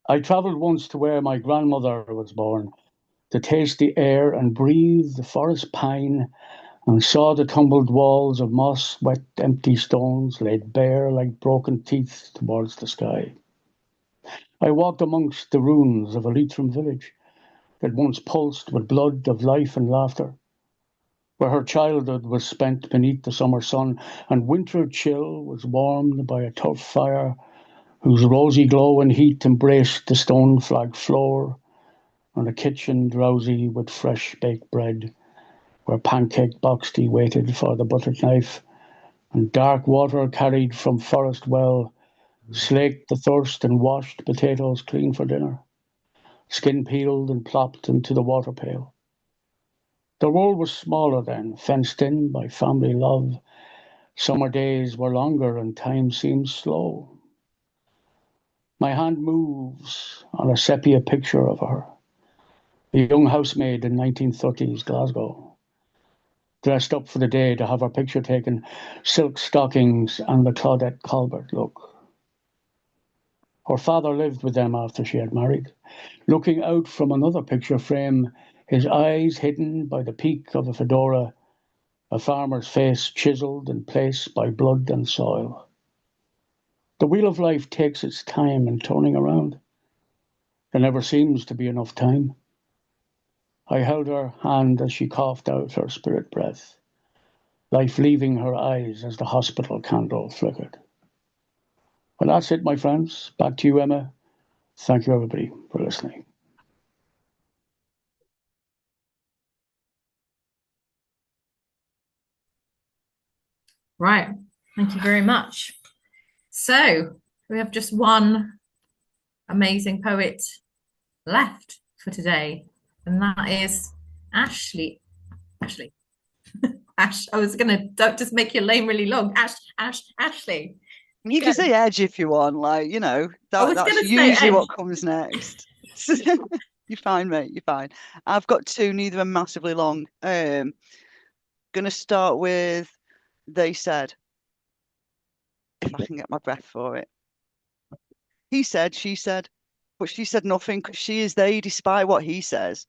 I travelled once to where my grandmother was born, to taste the air and breathe the forest pine, and saw the tumbled walls of moss-wet empty stones laid bare like broken teeth towards the sky. I walked amongst the ruins of a Leitrim village that once pulsed with blood of life and laughter, where her childhood was spent beneath the summer sun, and winter chill was warmed by a turf fire whose rosy glow and heat embraced the stone-flagged floor, and a kitchen drowsy with fresh baked bread, where pancake boxty waited for the buttered knife, and dark water carried from forest well slaked the thirst and washed potatoes clean for dinner, skin peeled and plopped into the water pail. The world was smaller then, fenced in by family love. Summer days were longer and time seemed slow. My hand moves on a sepia picture of her, a young housemaid in 1930s Glasgow, dressed up for the day to have her picture taken, silk stockings and the Claudette Colbert look. Her father lived with them after she had married, looking out from another picture frame, his eyes hidden by the peak of a fedora, a farmer's face chiseled in place by blood and soil. The wheel of life takes its time in turning around. There never seems to be enough time. I held her hand as she coughed out her spirit breath, life leaving her eyes as the hospital candle flickered. Well, that's it, my friends. Back to you, Emma. Thank you, everybody, for listening. Right. Thank you very much. So we have just one amazing poet left for today, and that is Ashley. Ash, I was gonna don't just make your name really long. Ashley. You can say Edge if you want, like, you know, that's usually what comes next. You're fine, mate. You're fine. I've got two, neither are massively long. Gonna start with They Said, if I can get my breath for it. He said, she said, but she said nothing because she is they, despite what he says.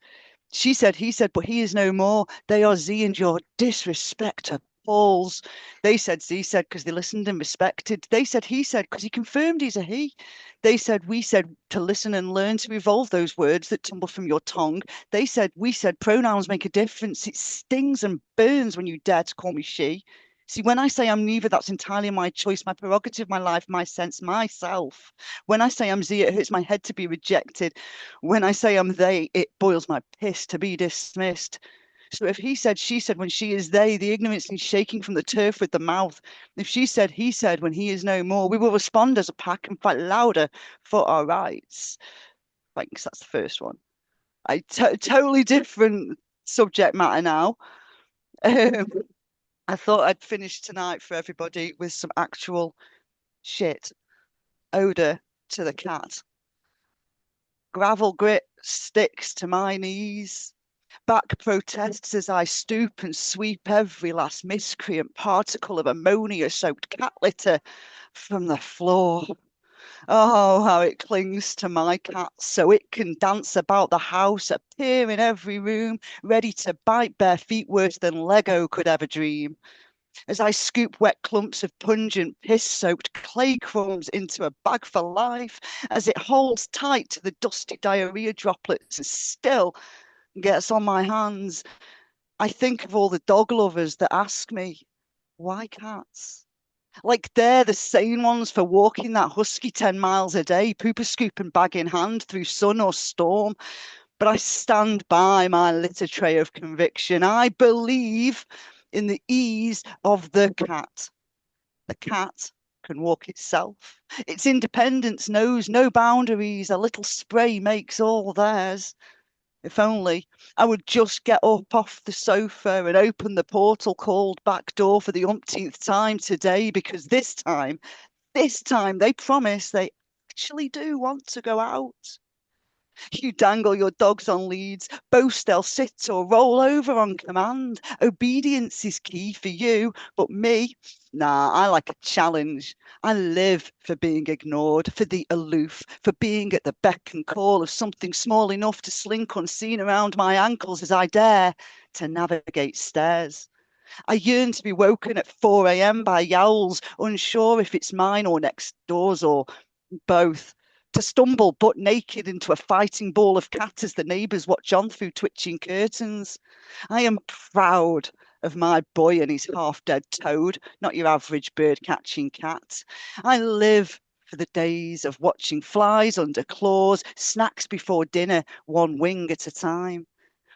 She said, he said, but he is no more. They are Z, and your disrespect appalls. They said, Z said, because they listened and respected. They said, he said, because he confirmed he's a he. They said, we said, to listen and learn to evolve those words that tumble from your tongue. They said, we said, pronouns make a difference. It stings and burns when you dare to call me she. See, when I say I'm neither, that's entirely my choice, my prerogative, my life, my sense, myself. When I say I'm Z, it hurts my head to be rejected. When I say I'm they, it boils my piss to be dismissed. So if he said, she said, when she is they, the ignorance is shaking from the turf with the mouth. If she said, he said, when he is no more, we will respond as a pack and fight louder for our rights. Thanks, that's the first one. Totally different subject matter now. I thought I'd finish tonight for everybody with some actual shit. Ode to the cat. Gravel grit sticks to my knees. Back protests as I stoop and sweep every last miscreant particle of ammonia-soaked cat litter from the floor. Oh, how it clings to my cat so it can dance about the house, appear in every room, ready to bite bare feet worse than Lego could ever dream. As I scoop wet clumps of pungent, piss-soaked clay crumbs into a bag for life, as it holds tight to the dusty diarrhea droplets and still gets on my hands, I think of all the dog lovers that ask me, why cats? Like they're the sane ones for walking that husky 10 miles a day, pooper scoop and bag in hand through sun or storm. But I stand by my litter tray of conviction. I believe in the ease of the cat. The cat can walk itself. Its independence knows no boundaries. A little spray makes all theirs. If only I would just get up off the sofa and open the portal called back door for the umpteenth time today, because this time they promise they actually do want to go out. You dangle your dogs on leads, boast they'll sit or roll over on command. Obedience is key for you, but me, nah, I like a challenge. I live for being ignored, for the aloof, for being at the beck and call of something small enough to slink unseen around my ankles as I dare to navigate stairs. I yearn to be woken at 4 a.m. by yowls, unsure if it's mine or next door's or both. To stumble butt naked into a fighting ball of cat as the neighbours watch on through twitching curtains. I am proud of my boy and his half-dead toad, not your average bird-catching cat. I live for the days of watching flies under claws, snacks before dinner, one wing at a time.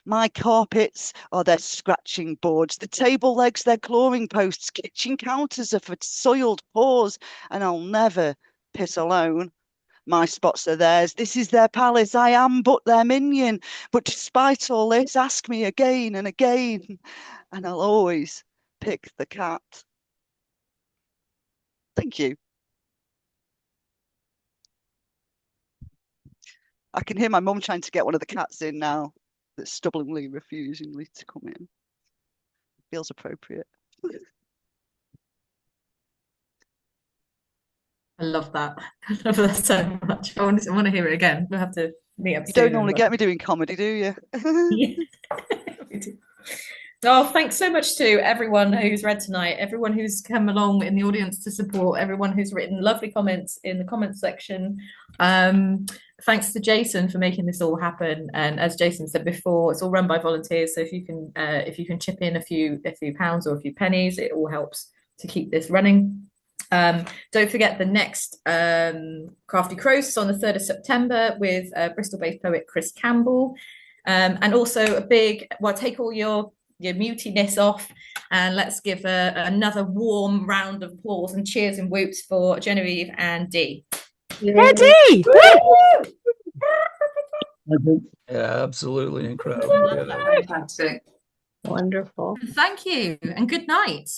My carpets are their scratching boards, the table legs their clawing posts, kitchen counters are for soiled paws, and I'll never piss alone. My spots are theirs. This is their palace. I am but their minion. But despite all this, ask me again and again, and I'll always pick the cat. Thank you. I can hear my mum trying to get one of the cats in now that's stubbornly refusing to come in. Feels appropriate. I love that. I love that so much. I want to hear it again. We'll have to meet up You soon. don't normally get me doing comedy, do you? Oh, thanks so much to everyone who's read tonight, everyone who's come along in the audience to support, everyone who's written lovely comments in the comments section. Thanks to Jason for making this all happen. And as Jason said before, it's all run by volunteers. So if you can chip in a few pounds or a few pennies, it all helps to keep this running. Don't forget the next Crafty Crows is on the 3rd of September with Bristol-based poet Chris Campbell. And also a big, well, take all your mutiness off and let's give another warm round of applause and cheers and whoops for Genevieve and Dee. Yeah, Dee! Yeah, absolutely incredible. Fantastic. Wonderful. Thank you and good night.